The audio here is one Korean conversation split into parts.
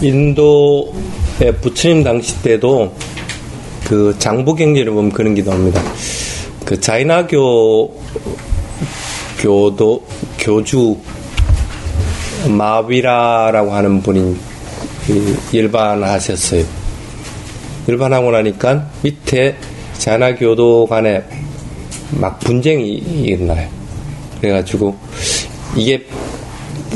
인도의 부처님 당시 때도 그 장부경전을 보면 그런 게 나옵니다. 그 자이나교 교주 마비라라고 하는 분이 일반하셨어요. 일반하고 나니까 밑에 자이나교도 간에 막 분쟁이 일어나요. 그래가지고 이게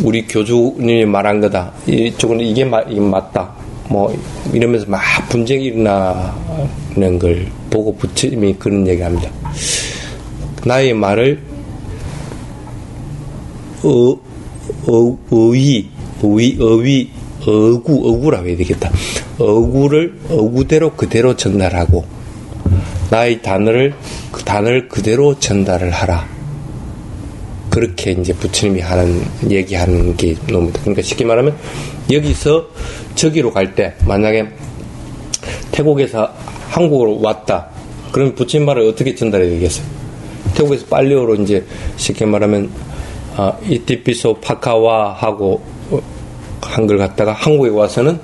우리 교주님이 말한 거다. 이쪽은 이게 맞다. 뭐 이러면서 막 분쟁이 일어나는 걸 보고 부처님이 그런 얘기합니다. 나의 말을 어구라고 해야 되겠다. 어구대로 그대로 전달하고 나의 단어를 그대로 전달을 하라. 그렇게 이제 부처님이 얘기하는 게 놈입니다. 그러니까 쉽게 말하면 여기서 저기로 갈 때 만약에 태국에서 한국으로 왔다. 그럼 부처님 말을 어떻게 전달해야 되겠어요? 태국에서 빨리오로 이제 쉽게 말하면 이티피소 파카와 하고 한글 갖다가 한국에 와서는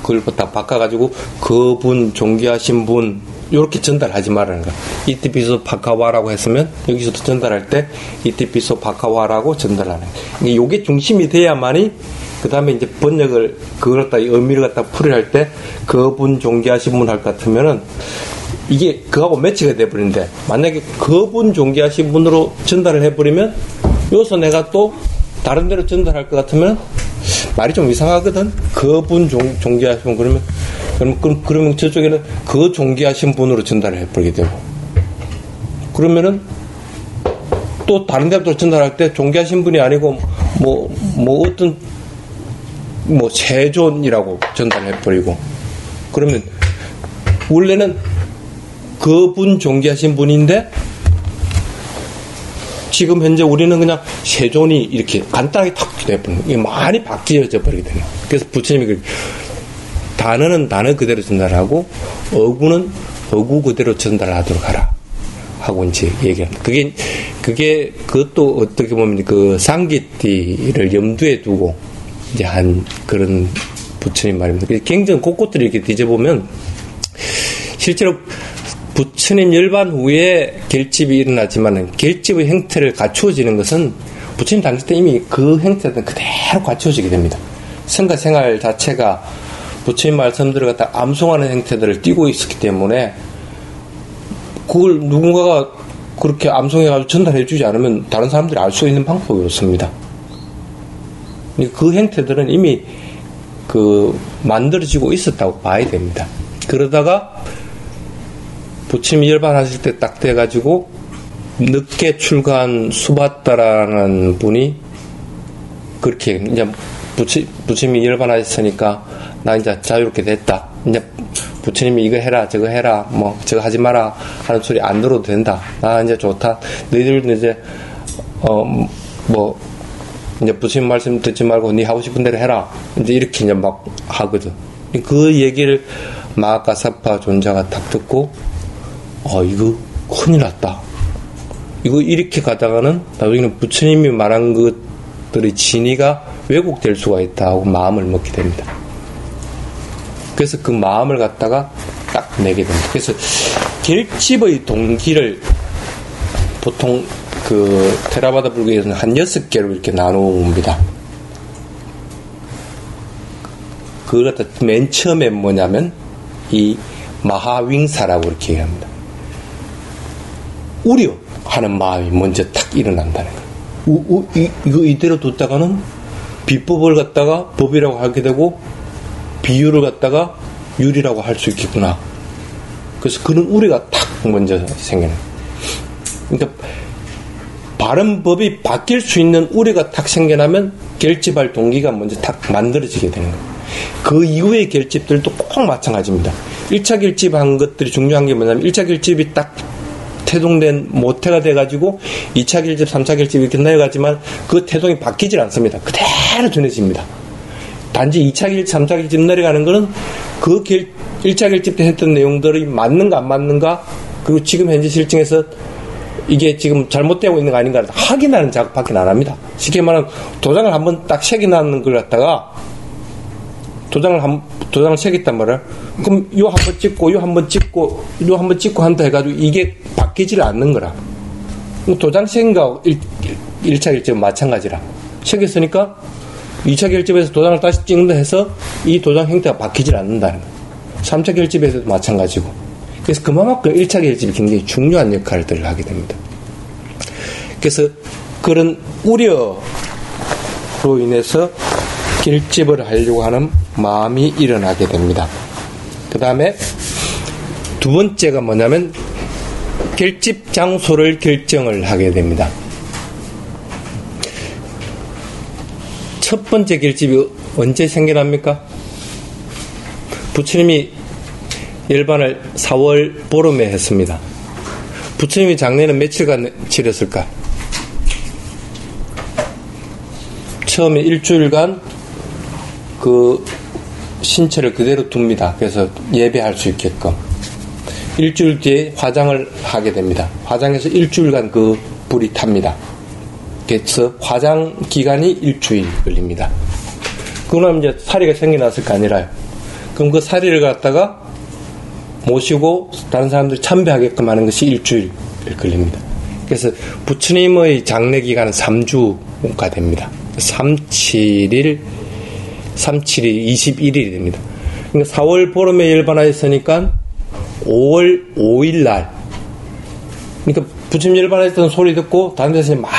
그걸 딱 바꿔가지고 그분 존귀하신 분 요렇게 전달하지 말라는 거야. 이티피소 파카와라고 했으면 여기서도 전달할 때 이티피소 파카와라고 전달하는 거야. 요게 중심이 돼야만이 그 다음에 이제 번역을 그걸 갖다 의미를 갖다 풀이를 할 때 그분 존귀하신 분 할 것 같으면은 이게 그하고 매치가 돼버리는데 만약에 그분 존귀하신 분으로 전달을 해버리면 여기서 내가 또 다른 데로 전달할 것 같으면 말이 좀 이상하거든. 그분 존귀하신 분 그러면 저쪽에는 그 존귀하신 분으로 전달을 해버리게 되고 그러면은 또 다른 데로 전달할 때 존귀하신 분이 아니고 어떤 세존이라고 전달해버리고 그러면 원래는 그분 존귀하신 분인데 지금 현재 우리는 그냥 세존이 이렇게 간단하게 탁 돼버리는 이게 많이 바뀌어져 버리게 되는 거예요. 그래서 부처님이 단어는 단어 그대로 전달하고 어구는 어구 그대로 전달하도록 하라 하고 이제 얘기합니다. 그것도 어떻게 보면 그 상기띠를 염두에 두고 이제 한 그런 부처님 말입니다. 굉장히 곳곳들을 이렇게 뒤져보면 실제로 부처님 열반 후에 결집이 일어나지만 결집의 형태를 갖추어지는 것은 부처님 당시 때 이미 그 형태는 그대로 갖추어지게 됩니다. 성가 생활 자체가 부처님 말씀들을 갖다 암송하는 형태들을 띠고 있었기 때문에 그걸 누군가가 그렇게 암송해가지고 전달해주지 않으면 다른 사람들이 알 수 있는 방법이 없습니다. 그 형태들은 이미 만들어지고 있었다고 봐야 됩니다. 그러다가 부처님이 열반하실 때 딱 돼가지고 늦게 출가한 수바다라는 분이 그렇게 이제 부처님이 열반하셨으니까 나 이제 자유롭게 됐다. 이제 부처님이 이거 해라 저거 해라 저거 하지 마라 하는 소리 안 들어도 된다. 나 이제 좋다. 너희들도 이제 이제 부처님 말씀 듣지 말고 네 하고 싶은 대로 해라. 이제 이렇게 이제 막 하거든. 그 얘기를 마하카사파 존자가 딱 듣고 이거 큰일 났다. 이거 이렇게 가다가는 나중에는 부처님이 말한 것들의 진위가 왜곡될 수가 있다 하고 마음을 먹게 됩니다. 그래서 그 마음을 갖다가 딱 내게 됩니다. 그래서 결집의 동기를 보통 그 테라바다 불교에서는 한 6개로 이렇게 나눕니다. 그걸 갖다 맨 처음에 뭐냐면 이 마하윙사라고 이렇게 얘기합니다. 우려하는 마음이 먼저 딱 일어난다는 거예요. 이거 이대로 뒀다가는 비법을 갖다가 법이라고 하게 되고 비유를 갖다가 유리라고 할 수 있겠구나. 그래서 그런 우려가 딱 먼저 생기는 거예요. 그러니까 바른 법이 바뀔 수 있는 우려가 딱 생겨나면 결집할 동기가 먼저 딱 만들어지게 되는 거예요. 그 이후의 결집들도 꼭 마찬가지입니다. 1차 결집한 것들이 중요한 게 뭐냐면 1차 결집이 딱 태동된 모태가 돼가지고 2차 결집, 3차 결집이 이렇게 내려가지만 그 태동이 바뀌질 않습니다. 그대로 전해집니다. 단지 2차 결집, 3차 결집 내려가는 거는 그 1차 결집 때 했던 내용들이 맞는가 안 맞는가 그리고 지금 현재 실증에서 이게 지금 잘못되고 있는 거 아닌가 확인하는 작업밖에 안 합니다. 쉽게 말하면 도장을 한번 딱 새겨놓는 걸 갖다가 도장을 새겼단 말이야. 그럼 요 한번 찍고, 요 한번 찍고, 요 한번 찍고 한다 해가지고 이게 바뀌질 않는 거라. 도장 새긴 거 1차 결집은 마찬가지라. 새겼으니까 2차 결집에서 도장을 다시 찍는다 해서 이 도장 형태가 바뀌질 않는다는 거야. 3차 결집에서도 마찬가지고. 그래서 그만큼 1차 결집이 굉장히 중요한 역할들을 하게 됩니다. 그래서 그런 우려로 인해서 결집을 하려고 하는 마음이 일어나게 됩니다. 그 다음에 두 번째가 뭐냐면 결집 장소를 결정을 하게 됩니다. 첫 번째 결집이 언제 생겨납니까? 부처님이 열반을 4월 보름에 했습니다. 부처님이 장례는 며칠간 치렀을까? 처음에 일주일간 그 신체를 그대로 둡니다. 그래서 예배할 수 있게끔. 일주일 뒤에 화장을 하게 됩니다. 화장해서 일주일간 그 불이 탑니다. 그래서 화장 기간이 일주일 걸립니다. 그러면 이제 사리가 생겨났을 거 아니라요. 그럼 그 사리를 갖다가 모시고 다른 사람들이 참배하게끔 하는 것이 일주일 걸립니다. 그래서 부처님의 장례 기간은 3주가 됩니다. 3, 7일 21일이 됩니다. 그러니까 4월 보름에 열반하였으니까 5월 5일 날, 그러니까 부처님 열반하였던 소리 듣고 다른 데서 막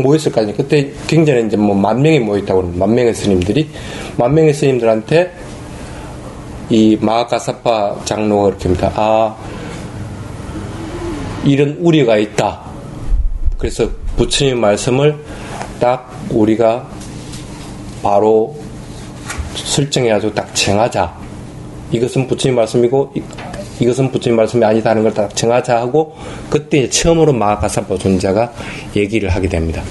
모였을 거 아니에요. 그때 굉장히 이제 뭐 10,000명이 모였다고 하는 10,000명의 스님들이 10,000명의 스님들한테 이 마하가사파 장로가 이렇게 합니다. 아, 이런 우려가 있다. 그래서 부처님 말씀을 딱 우리가 바로 설정해가지고 딱 정하자. 이것은 부처님 말씀이고 이것은 부처님 말씀이 아니다는 걸 딱 정하자 하고 그때 처음으로 마하가사파 존자가 얘기를 하게 됩니다.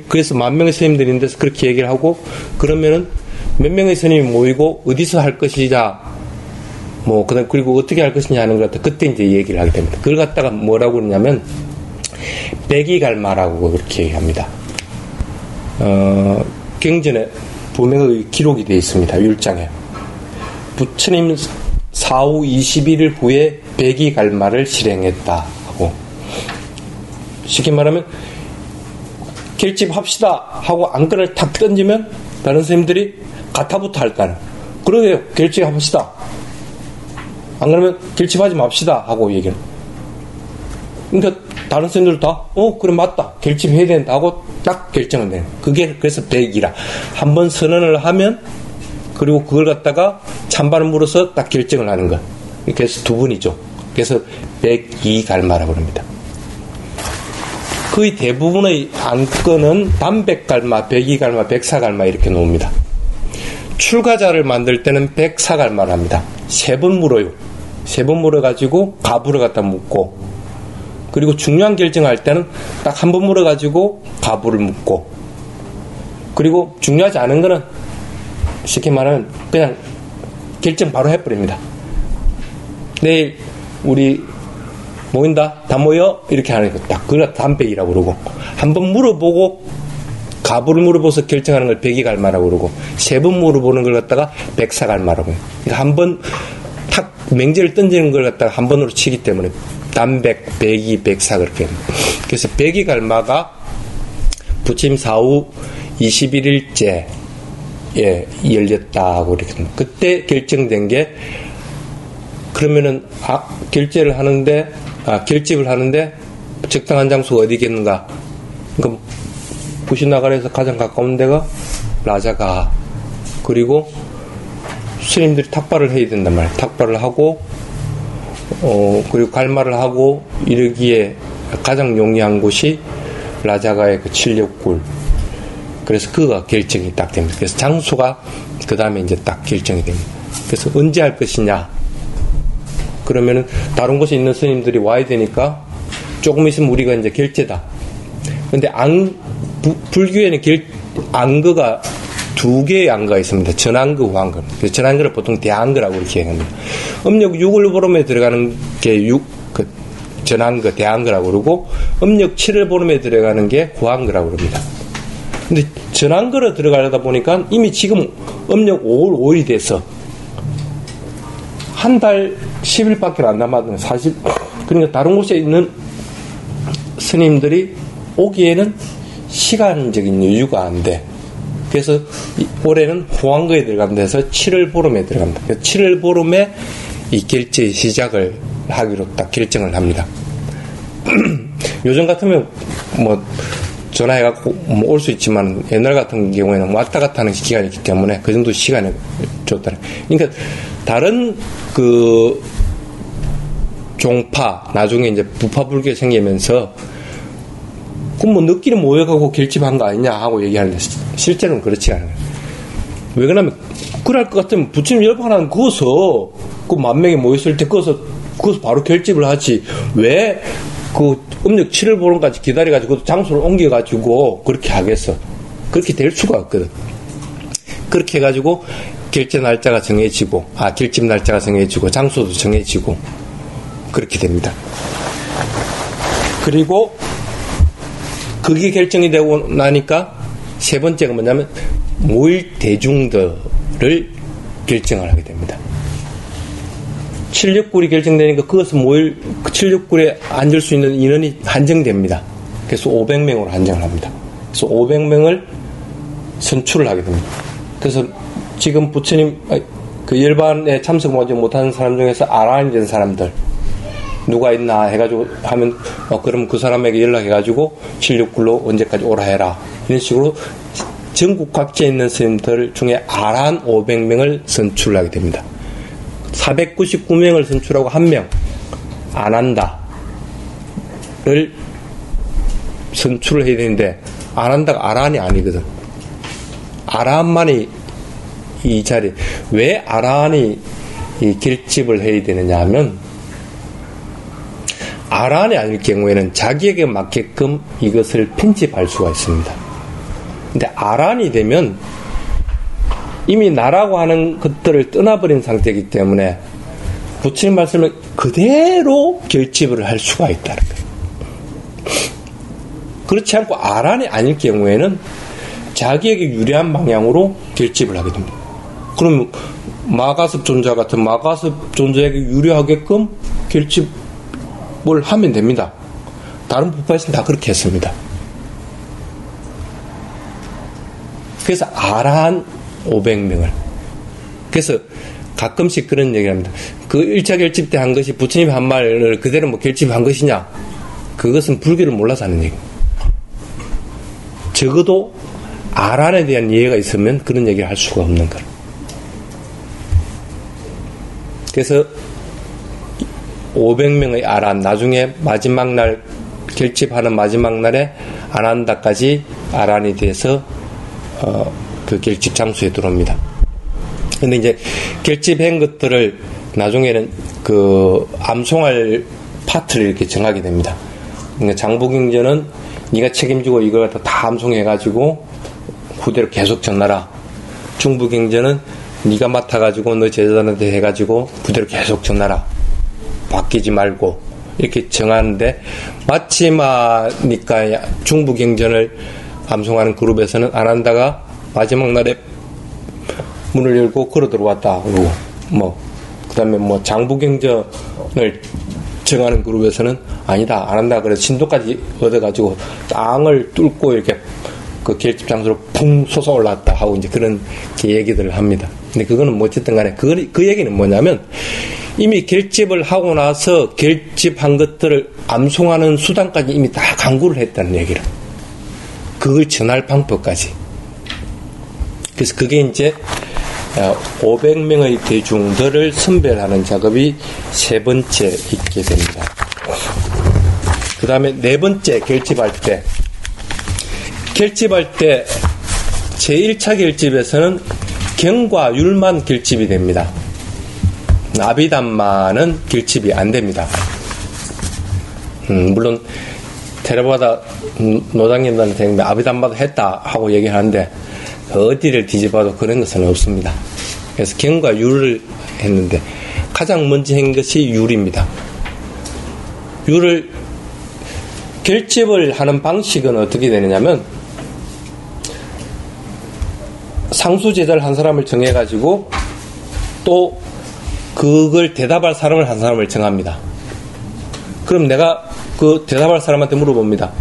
그래서 10,000명의 스님들인데서 그렇게 얘기를 하고 그러면은 몇 명의 스님이 모이고 어디서 할 것이냐 뭐 그리고 어떻게 할 것이냐 하는 걸 갖다 그때 이제 얘기를 하게 됩니다. 그걸 갖다가 뭐라고 그러냐면 백이갈마라고 그렇게 얘기합니다. 경전에 분명히 기록이 되어 있습니다. 율장에 부처님 사후 21일 후에 백이갈마를 실행했다 하고, 쉽게 말하면 결집합시다 하고 안건을 탁 던지면 다른 선생님들이 가타부터 할까는 그래요, 결집합시다. 안 그러면 결집하지 맙시다 하고 얘기를. 그러니까 다른 선생님들 다 그래 맞다, 결집해야 된다 하고 딱 결정을 내요. 그게 그래서 백이라. 한번 선언을 하면 그리고 그걸 갖다가 찬반을 물어서 딱 결정을 하는 것. 그래서 두 분이죠. 그래서 백이갈마라고 합니다. 거의 대부분의 안건은 단백갈마, 백이갈마, 백사갈마 이렇게 놓습니다. 출가자를 만들 때는 백사갈마를 합니다. 3번 물어요. 3번 물어가지고 가부를 갖다 묻고, 그리고 중요한 결정할 때는 딱 한 번 물어가지고 가부를 묻고, 그리고 중요하지 않은 거는 쉽게 말하면 그냥 결정 바로 해버립니다. 내일 우리 모인다, 다 모여 이렇게 하는 거 딱 그걸 단백이라고 그러고, 한번 물어보고 가부를 물어보서 결정하는 걸 백이갈마라고 그러고, 3번 물어보는 걸 갖다가 백사갈마라고 해요. 그러니까 한번 탁 맹제를 던지는 걸 갖다가 한 번으로 치기 때문에 단백, 백이, 백사 그렇게 합니다. 그래서 백이갈마가 부처님 사후 21일째 열렸다고 이렇게 합니다. 그때 결정된 게, 그러면은 결집을 하는데 적당한 장소가 어디겠는가? 그러니까 부시나가라에서 가장 가까운 데가 라자가, 그리고 스님들이 탁발을 해야 된단 말이에요. 탁발을 하고 그리고 갈마를 하고 이러기에 가장 용이한 곳이 라자가의 그 칠력굴. 그래서 그가 결정이 딱 됩니다. 그래서 장소가 그 다음에 이제 딱 결정이 됩니다. 그래서 언제 할 것이냐? 그러면은 다른 곳에 있는 스님들이 와야 되니까 조금 있으면 우리가 이제 결제다. 근데 불교에는 안거가 2개의 안거가 있습니다. 전안거, 후안거. 그래서 전안거를 보통 대안거라고 이렇게 얘기합니다. 음력 6월 보름에 들어가는 게 전안거, 대안거라고 그러고, 음력 7월 보름에 들어가는 게 후안거라고 그럽니다. 근데 전환 걸어 들어가려다 보니까 이미 지금 음력 5월 5일이 돼서 한 달 10일밖에 안 남았는 사실. 그러니까 다른 곳에 있는 스님들이 오기에는 시간적인 여유가 안 돼. 그래서 올해는 호황거에 들어간다 해서 7월 보름에 들어간다. 7월 보름에 이 결제 시작을 하기로 딱 결정을 합니다. 요즘 같으면 뭐 전화해갖고 뭐 올 수 있지만 옛날 같은 경우에는 왔다 갔다 하는 기간이 있기 때문에 그 정도 시간을 줬다. 그러니까 다른 그 종파, 나중에 이제 부파불교 생기면서 그럼 뭐 늦기는 모여가고 결집한 거 아니냐 하고 얘기하는데 실제로는 그렇지 않아요. 왜 그러냐면 그럴 것 같으면 부처님 열반하는 그어서 그 10,000명이 모였을 때 그어서 바로 결집을 하지. 왜 그 음력 7월 보름까지 기다려가지고 장소를 옮겨가지고 그렇게 하겠어. 그렇게 될 수가 없거든. 그렇게 해가지고 결제 날짜가 정해지고, 결집 날짜가 정해지고, 장소도 정해지고, 그렇게 됩니다. 그리고 그게 결정이 되고 나니까 세 번째가 뭐냐면 모일 대중들을 결정을 하게 됩니다. 769이 결정되니까 그것은 모일 769에 앉을 수 있는 인원이 한정됩니다. 그래서 500명으로 한정을 합니다. 그래서 500명을 선출을 하게 됩니다. 그래서 지금 부처님 그 열반에 참석하지 못하는 사람 중에서 아라한이 된 사람들 누가 있나 해가지고 하면 그럼 그 사람에게 연락해가지고 769로 언제까지 오라 해라 이런 식으로 전국 각지에 있는 스님들 중에 아라한 500명을 선출하게 됩니다. 499명을 선출하고 1명 안 한다를 선출을 해야 되는데 안 한다가 아라한이 아니거든. 아라한만이 이 자리 왜 아라한이 이 결집을 해야 되느냐 하면 아라한이 아닐 경우에는 자기에게 맞게끔 이것을 편집할 수가 있습니다. 근데 아라한이 되면 이미 나라고 하는 것들을 떠나버린 상태이기 때문에 부처님 말씀을 그대로 결집을 할 수가 있다는 거예요. 그렇지 않고 아라한이 아닐 경우에는 자기에게 유리한 방향으로 결집을 하게 됩니다. 그럼 마가섭 존자 같은 마가섭 존자에게 유리하게끔 결집을 하면 됩니다. 다른 부파에서는 다 그렇게 했습니다. 그래서 아라한 500명을. 그래서 가끔씩 그런 얘기를 합니다. 그 1차 결집 때 한 것이 부처님이 한 말을 그대로 뭐 결집한 것이냐? 그것은 불교를 몰라서 하는 얘기입니다. 적어도 아란에 대한 이해가 있으면 그런 얘기를 할 수가 없는 거예요. 그래서 500명의 아란, 나중에 마지막 날 결집하는 마지막 날에 아난다까지 아란이 돼서 그 결집 장소에 들어옵니다. 근데 이제 결집한 것들을 나중에는 그 암송할 파트를 이렇게 정하게 됩니다. 그러니까 장부경전은 네가 책임지고 이걸 다 암송해가지고 그대로 계속 전하라. 중부경전은 네가 맡아가지고 너 제자들한테 해가지고 그대로 계속 전하라. 바뀌지 말고 이렇게 정하는데 마침 하니까 중부경전을 암송하는 그룹에서는 안 한다가 마지막 날에 문을 열고 걸어 들어왔다. 그러고 그 다음에 장부경전을 정하는 그룹에서는 아니다, 안 한다. 그래서 신도까지 얻어가지고 땅을 뚫고 이렇게 그 결집 장소로 붕 솟아 올랐다 하고 이제 그런 얘기들을 합니다. 근데 그거는 어쨌든 간에 그 얘기는 뭐냐면 이미 결집을 하고 나서 결집한 것들을 암송하는 수단까지 이미 다 강구를 했다는 얘기를. 그걸 전할 방법까지. 그래서 그게 이제 500명의 대중들을 선별하는 작업이 세 번째 있게 됩니다. 그 다음에 네 번째 결집할 때 제1차 결집에서는 경과 율만 결집이 됩니다. 아비담마는 결집이 안 됩니다. 물론 테라바다 노장님들한테 아비담마도 했다 하고 얘기하는데 어디를 뒤집어도 그런 것은 없습니다. 그래서 경과 율을 했는데 가장 먼저 한 것이 율입니다. 율을 결집을 하는 방식은 어떻게 되느냐면 상수제자를 한 사람을 정해가지고 또 그걸 대답할 사람을 한 사람을 정합니다. 그럼 내가 그 대답할 사람한테 물어봅니다.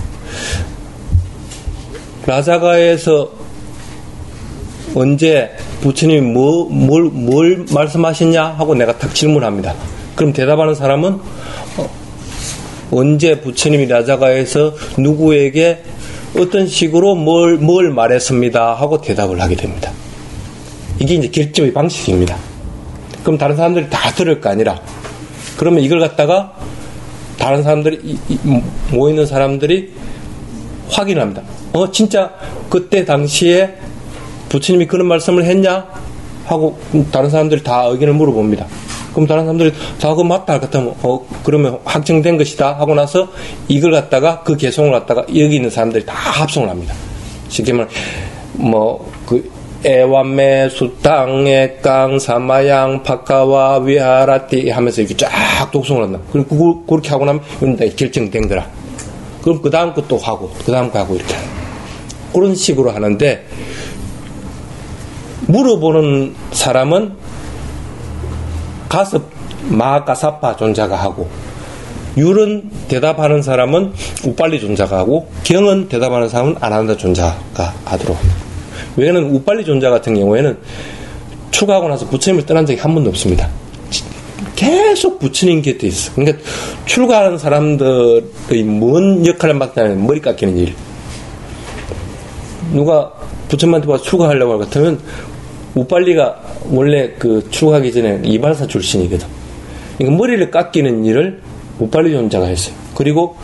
라자가에서 언제 부처님이 뭘 말씀하셨냐 하고 내가 딱 질문합니다. 그럼 대답하는 사람은 언제 부처님이 라자가에서 누구에게 어떤 식으로 뭘 말했습니다 하고 대답을 하게 됩니다. 이게 이제 결집의 방식입니다. 그럼 다른 사람들이 다 들을 거 아니라, 그러면 이걸 갖다가 다른 사람들이 모이는 사람들이 확인합니다. 진짜 그때 당시에 부처님이 그런 말씀을 했냐 하고 다른 사람들이 다 의견을 물어봅니다. 그럼 다른 사람들이 다 그거 맞다 할 것 같으면 그러면 확정된 것이다 하고 나서 이걸 갖다가 그 개송을 갖다가 여기 있는 사람들이 다 합성을 합니다. 쉽게 말하면 에완메 수땅에 깡 사마양 파카와 위하라띠 하면서 이렇게 쫙 독송을 한다. 그리고 그렇게 하고 나면 결정된 거라. 그럼 그 다음 것도 하고 그 다음 거 하고 이렇게 하는 그런 식으로 하는데, 물어보는 사람은 가섭 마가사파 존자가 하고, 율은 대답하는 사람은 우빨리 존자가 하고, 경은 대답하는 사람은 아난다 존자가 하도록 합니다. 왜냐하면 우빨리 존자 같은 경우에는 출가하고 나서 부처님을 떠난 적이 한 번도 없습니다. 계속 부처님 곁에 있어. 그러니까 출가하는 사람들의 뭔 역할을 맡냐면 머리 깎이는 일. 누가 부처님한테 와서 출가하려고 할 것 같으면 우빨리가 원래 그 출가하기 전에 이발사 출신이거든. 그러니까 머리를 깎이는 일을 우빨리 존자가 했어요. 그리고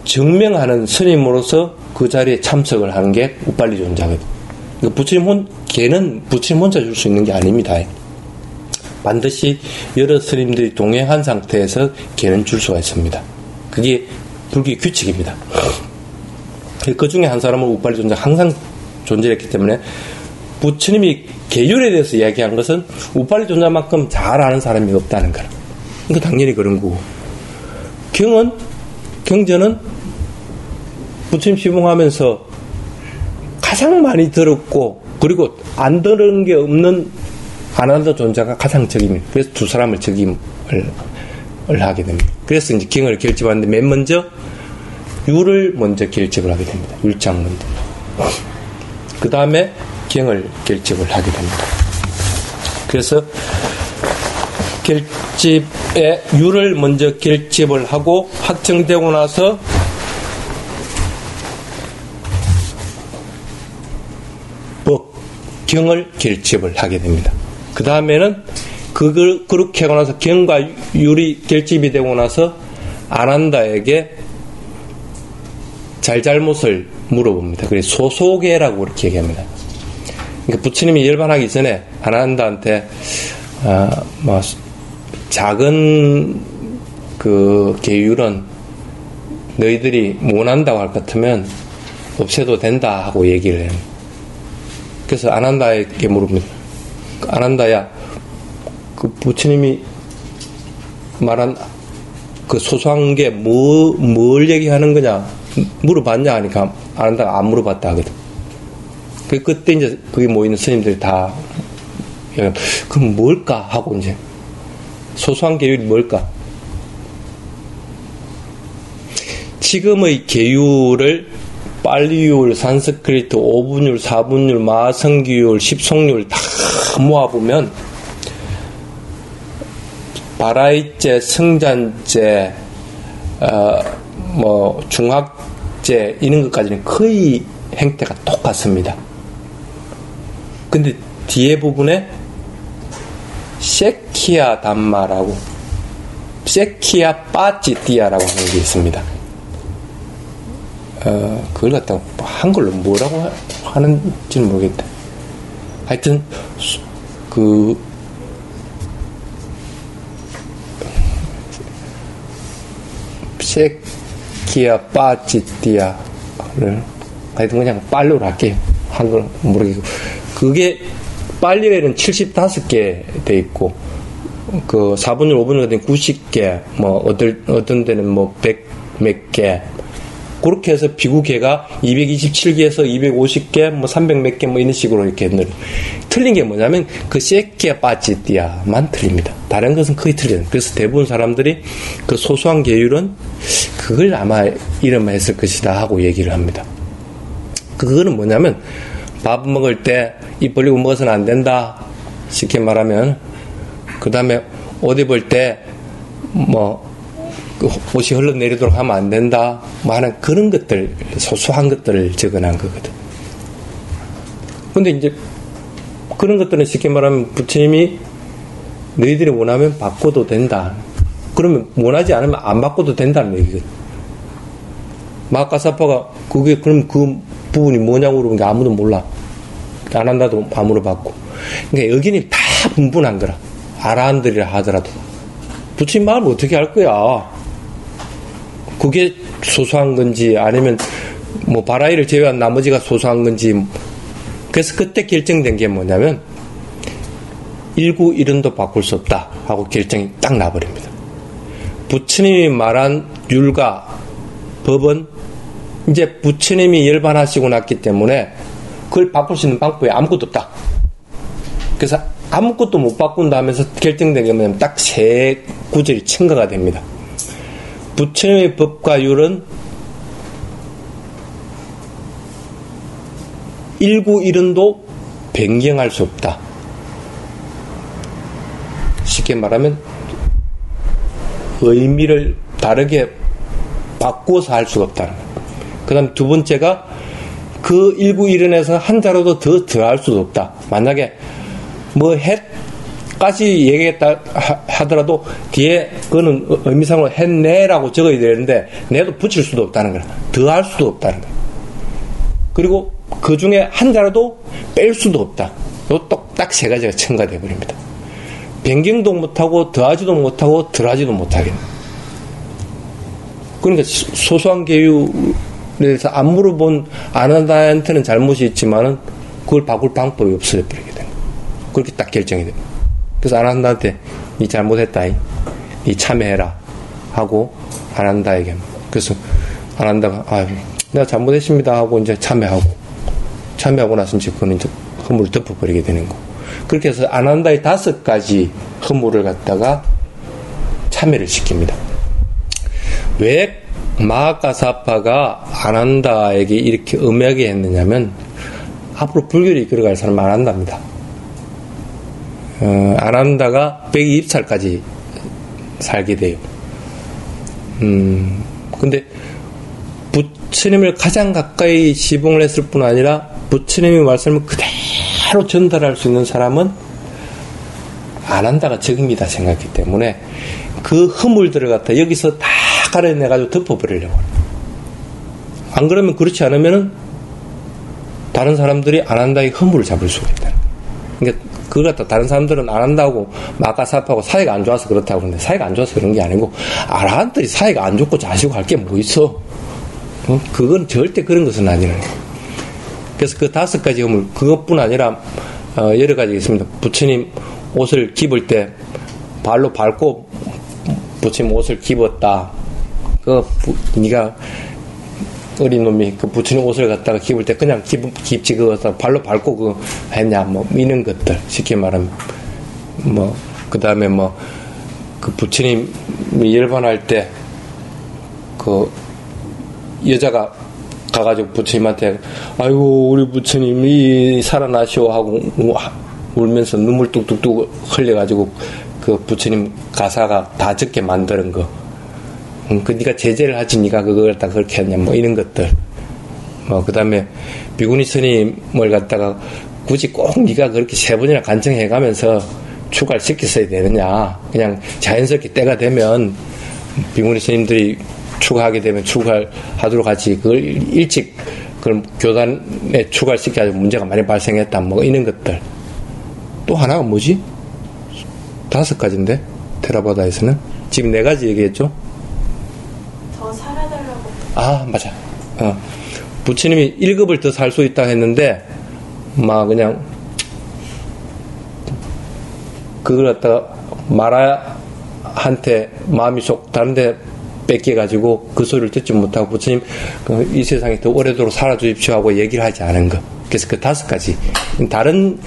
증명하는 스님으로서 그 자리에 참석을 하는 게 우빨리 존자거든. 그러니까 걔는 부처님 혼자 줄 수 있는 게 아닙니다. 반드시 여러 스님들이 동행한 상태에서 걔는 줄 수가 있습니다. 그게 불교의 규칙입니다. 그 중에 한 사람은 우빨리 존자가 항상 존재했기 때문에 부처님이 계율에 대해서 이야기한 것은 우빨리 존자만큼 잘 아는 사람이 없다는 거라. 그러니까 당연히 그런 거고. 경전은 부처님 시봉하면서 가장 많이 들었고, 그리고 안 들은 게 없는 아난다 존자가 가장 적임입니다. 그래서 두 사람을 적임을 하게 됩니다. 그래서 이제 경을 결집하는데 맨 먼저 율을 먼저 결집을 하게 됩니다. 율장 먼저. 그 다음에 경을 결집을 하게 됩니다. 그래서 결집에 율을 먼저 결집을 하고 확정되고 나서 경을 결집을 하게 됩니다. 그 다음에는 그렇게 하고 나서 경과 율이 결집이 되고 나서 아난다에게 잘잘못을 물어봅니다. 그래서 소소계라고 그렇게 얘기합니다. 그러니까 부처님이 열반하기 전에 아난다한테 작은 그 계율은 너희들이 원한다고 할 것 같으면 없애도 된다 하고 얘기를 해요. 그래서 아난다에게 물어봅니다. 아난다야, 그 부처님이 말한 그 소소한 게 뭘 얘기하는 거냐 물어봤냐 하니까 아난다가 안 물어봤다 하거든. 그때 이제 거기 모이는 스님들이 다 그럼 뭘까 하고 이제 소소한 계율이 뭘까? 지금의 계율을 빨리율, 산스크리트, 5분율, 4분율, 마성기율, 10성율 다 모아보면 바라이제, 성잔제, 중학제 이런 것까지는 거의 행태가 똑같습니다. 근데 뒤에 부분에 세키야 담마라고 세키야 빠찌띠야라고 하는 게 있습니다. 그걸 갖다가 한글로 뭐라고 하는지는 모르겠다. 하여튼 세키야 빠찌띠야를 하여튼 그냥 빨로로 할게요. 한글 모르겠고. 그게 빨리에는 75개 돼 있고, 그 4분율, 5분율 같은 90개, 어떤 데는 100 몇 개, 그렇게 해서 비구개가 227개에서 250개, 뭐 300 몇 개, 뭐 이런 식으로 이렇게 늘어. 틀린 게 뭐냐면 그 세끼야 빠지띠야만 틀립니다. 다른 것은 거의 틀려요. 그래서 대부분 사람들이 그 소소한 계율은 그걸 아마 이름만 했을 것이다 하고 얘기를 합니다. 그거는 뭐냐면 밥 먹을 때 입 벌리고 먹어서는 안 된다. 쉽게 말하면 그 다음에 옷 입을 때 뭐 옷이 흘러내리도록 하면 안 된다. 뭐 하는 그런 것들, 소소한 것들을 적어놓은 거거든. 근데 이제 그런 것들은 쉽게 말하면 부처님이 너희들이 원하면 바꿔도 된다. 그러면 원하지 않으면 안 바꿔도 된다는 얘기거든. 마하카사파가 그게 그럼 그 부분이 뭐냐고 물어보니까 아무도 몰라. 안 한다도 안 물어봤고. 그러니까 여기는 다 분분한 거라. 아라한들이라 하더라도. 부처님 마음을 어떻게 알 거야? 그게 소소한 건지 아니면 뭐 바라이를 제외한 나머지가 소소한 건지. 그래서 그때 결정된 게 뭐냐면 일구 일은도 바꿀 수 없다 하고 결정이 딱 나버립니다. 부처님이 말한 율과 법은 이제 부처님이 열반하시고 났기 때문에 그걸 바꿀 수 있는 방법이 아무것도 없다. 그래서 아무것도 못 바꾼다 하면서 결정된 게 뭐냐면 딱 세 구절이 첨가가 됩니다. 부처님의 법과 율은 일구 일은도 변경할 수 없다. 쉽게 말하면 의미를 다르게 바꿔서 할 수가 없다는 거예요. 그 다음 두 번째가 그 일구 일은에서 한 자로도 더 더할 수도 없다. 만약에 뭐 햇까지 얘기했다 하더라도 뒤에 그거는 의미상으로 했네라고 적어야 되는데 내도 붙일 수도 없다는 거야. 더할 수도 없다는 거야. 그리고 그 중에 한 자라도 뺄 수도 없다. 요 딱 세 가지가 첨가되어 버립니다. 변경도 못하고 더하지도 못하고 덜하지도 못하겠네. 그러니까 소소한 계율에 대해서 안 물어본 아난다한테는 잘못이 있지만은 그걸 바꿀 방법이 없어져 버리게 됩니다. 그렇게 딱 결정이 됩니다. 그래서 아난다한테 니 잘못했다. 니 참여해라 하고 아난다에게. 그래서 아난다가 내가 잘못했습니다 하고 이제 참여하고 나서 이제 그거는 이제 허물을 덮어버리게 되는 거. 그렇게 해서 아난다의 5가지 허물을 갖다가 참여를 시킵니다. 왜 마하카사파가 아난다에게 이렇게 엄하게 했느냐면 앞으로 불교를 이끌어갈 사람 안 한답니다. 아난다가 120살까지 살게 돼요. 근데 부처님을 가장 가까이 지봉을 했을 뿐 아니라 부처님의 말씀을 그대로 전달할 수 있는 사람은 아난다가 적입니다 생각했기 때문에 그 허물들을 갖다 여기서 다 가려내가지고 덮어버리려고 합니다. 안 그러면 그렇지 않으면은 다른 사람들이 아난다의 허물을 잡을 수가 있다. 그러니까 그걸 갖다 다른 사람들은 아난다하고 마하카사파하고 사이가 안 좋아서 그렇다고 하는데 사이가 안 좋아서 그런 게 아니고 아라한들이 사이가 안 좋고 자시고 할 게 뭐 있어? 그건 절대 그런 것은 아니라요. 그래서 그 5가지 허물 그것뿐 아니라 여러 가지 있습니다. 부처님 옷을 입을 때 발로 밟고 부처님 옷을 입었다. 네가 어린 놈이 그 부처님 옷을 갖다가 입을 때 그냥 입지 그거 발로 밟고 그거 했냐 뭐 이런 것들 쉽게 말하면 뭐 그 다음에 뭐 그 부처님이 열반할 때 그 여자가 가가지고 부처님한테 아이고 우리 부처님이 살아나시오 하고 울면서 눈물 뚝뚝뚝 흘려가지고 그 부처님 가사가 다 적게 만드는 거. 그 네가 제재를 하지 네가 그걸 갖다 그렇게 했냐 뭐 이런 것들. 그 다음에 비구니 스님을 갖다가 굳이 꼭 네가 그렇게 3번이나 간청해가면서 추가를 시켰어야 되느냐. 그냥 자연스럽게 때가 되면 비구니 스님들이 추가하게 되면 추가를 하도록 하지. 그걸 일찍 그럼 교단에 추가를 시켜가지고 문제가 많이 발생했다. 뭐 이런 것들. 또 하나가 뭐지? 5가지인데 테라바다에서는 지금 4가지 얘기했죠. 더 살아달라고. 맞아. 부처님이 1급을 더 살 수 있다 했는데 막 그냥 그걸 갖다가 마라한테 마음이 속 다른데 뺏겨가지고 그 소리를 듣지 못하고 부처님 이 세상에 더 오래도록 살아주십시오 하고 얘기를 하지 않은 것. 그래서 그 5가지. 다른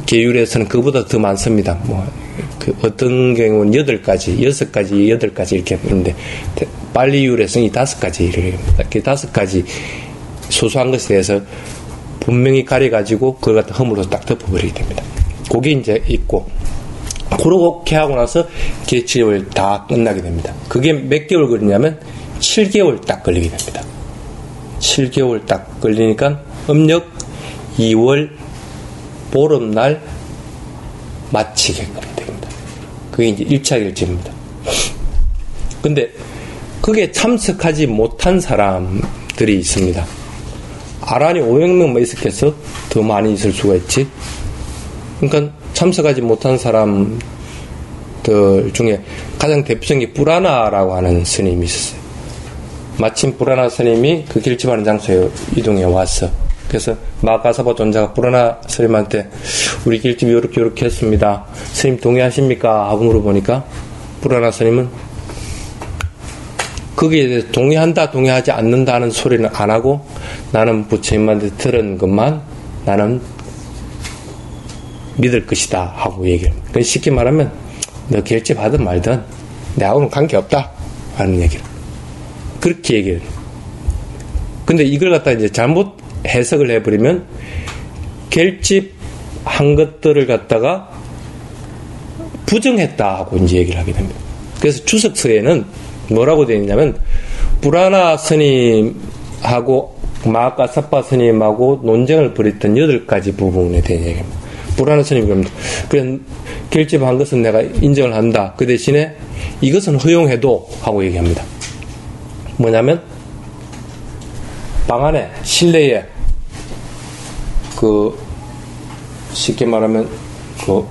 계율에서는 그보다 더 많습니다. 그 어떤 경우는 8가지, 6가지, 8가지 이렇게 하는데 빨리율에서는 이 5가지를 얘기합니다. 그 5가지 소소한 것에 대해서 분명히 가려가지고 그걸 갖다 허물로 딱 덮어버리게 됩니다. 그게 이제 있고, 그렇게 하고 나서 개취월 다 끝나게 됩니다. 그게 몇 개월 걸리냐면 7개월 딱 걸리게 됩니다. 7개월 딱 걸리니까 음력 2월 보름날 마치게끔 됩니다. 그게 이제 1차 결제입니다. 근데 그게 참석하지 못한 사람들이 있습니다. 아란이 500명만 있었겠어? 더 많이 있을 수가 있지. 그러니까 참석하지 못한 사람들 중에 가장 대표적인 뿌라나라고 하는 스님이 있었어요. 마침 뿌라나 스님이 그 결집하는 장소에 이동해 왔어. 그래서 마가사바 존자가 뿌라나 스님한테 우리 결집이 이렇게 했습니다. 스님 동의하십니까? 하고 물어보니까 뿌라나 스님은 거기에 대해서 동의한다, 동의하지 않는다는 소리는 안 하고 나는 부처님한테 들은 것만 나는 믿을 것이다 하고 얘기를. 쉽게 말하면 너 결제 받든 말든 내하고는 관계없다 하는 얘기를. 그렇게 얘기를. 근데 이걸 갖다 이제 잘못 해석을 해버리면 결집한 것들을 갖다가 부정했다 하고 이제 얘기를 하게 됩니다. 그래서 주석서에는 뭐라고 되어 있냐면 뿌라나 스님하고 마하카사파 스님하고 논쟁을 벌였던 8가지 부분에 대한 얘기입니다. 뿌라나 스님이 그럽니다. 그래 결집한 것은 내가 인정을 한다. 그 대신에 이것은 허용해도 하고 얘기합니다. 뭐냐면 방 안에 실내에 그 쉽게 말하면 그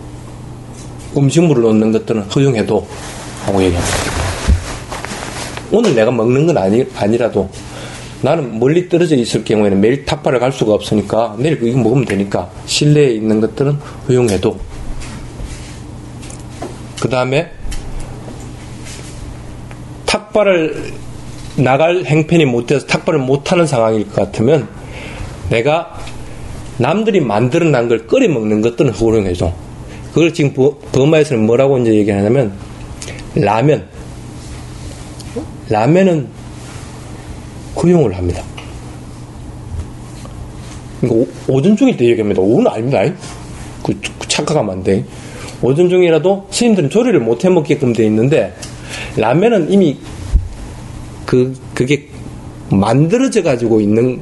음식물을 넣는 것들은 허용해도 하고 얘기합니다. 오늘 내가 먹는 건 아니라도 나는 멀리 떨어져 있을 경우에는 매일 탁발을 갈 수가 없으니까 내일 이거 먹으면 되니까 실내에 있는 것들은 허용해도. 그 다음에 탁발을 나갈 행편이 못돼서 탁발을 못하는 상황일 것 같으면 내가 남들이 만들어낸 걸 끓여 먹는 것들은 허용해줘. 그걸 지금 버마에서는 뭐라고 이제 얘기하냐면 라면은 허용을 합니다. 그러니까 오전 중일 때 얘기합니다. 오후는 아닙니다. 그 착각하면 안 돼. 오전 중이라도 스님들은 조리를 못 해먹게끔 돼 있는데 라면은 이미 그게 만들어져 가지고 있는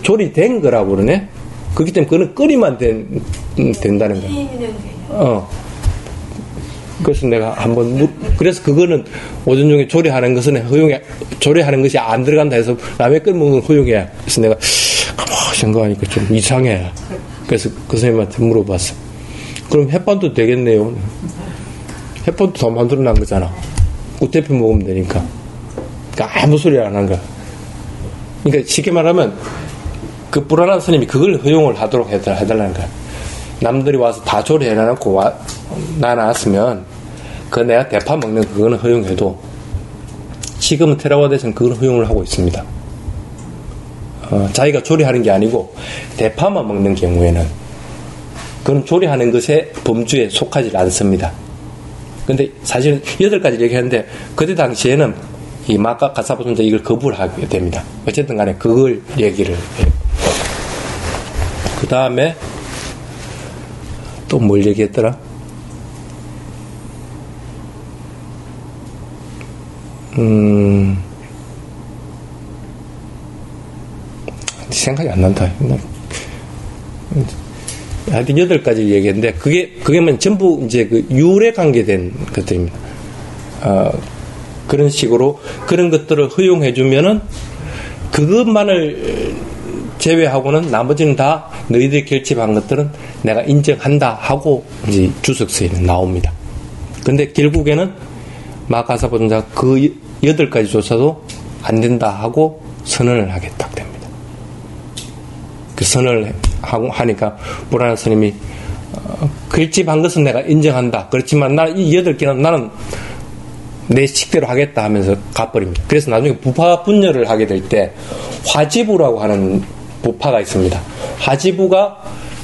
조리된 거라고 그러네. 그렇기 때문에 그거는 끓이면 된다는 거야. 그래서 내가 한번 그래서 그거는 오전 중에 조리하는 것은 조리하는 것이 안 들어간다 해서 라면 끓여 먹는 건 허용해. 그래서 내가 가만히 생각하니까 좀 이상해. 그래서 그 선생님한테 물어봤어. 그럼 햇반도 되겠네요. 햇반도 다 만들어 난 거잖아. 우태피 먹으면 되니까. 그러니까 아무 소리 안 한 거야. 그러니까 쉽게 말하면 그 불안한 스님이 그걸 허용을 하도록 해달라는 거야. 남들이 와서 다 조리해놔놓고 놔놨으면 그 내가 대파 먹는 그거는 허용해도 지금은 테라와드에서는 그걸 허용을 하고 있습니다. 자기가 조리하는 게 아니고 대파만 먹는 경우에는 그건 조리하는 것의 범주에 속하지 않습니다. 근데 사실 8가지 얘기하는데 그때 당시에는 이 마카 가사바 존자 이걸 거부를 하게 됩니다. 어쨌든 간에 그걸 얘기를 해요. 그 다음에 또 뭘 얘기했더라? 생각이 안 난다. 하여튼 8가지 얘기했는데, 그게 전부 이제 그 율에 관계된 것들입니다. 그런 식으로, 그런 것들을 허용해주면은, 그것만을 제외하고는 나머지는 다 너희들이 결집한 것들은 내가 인정한다 하고 이제 주석서에는 나옵니다. 근데 결국에는 마카사바 존자가 그 8가지 조사도 안 된다 하고 선언을 하게 딱 됩니다. 그 선언을 하니까 불안한 스님이 결집한 것은 내가 인정한다. 그렇지만 이 8개는 나는 내 식대로 하겠다 하면서 가버립니다. 그래서 나중에 부파 분열을 하게 될 때 화지부라고 하는 부파가 있습니다. 화지부가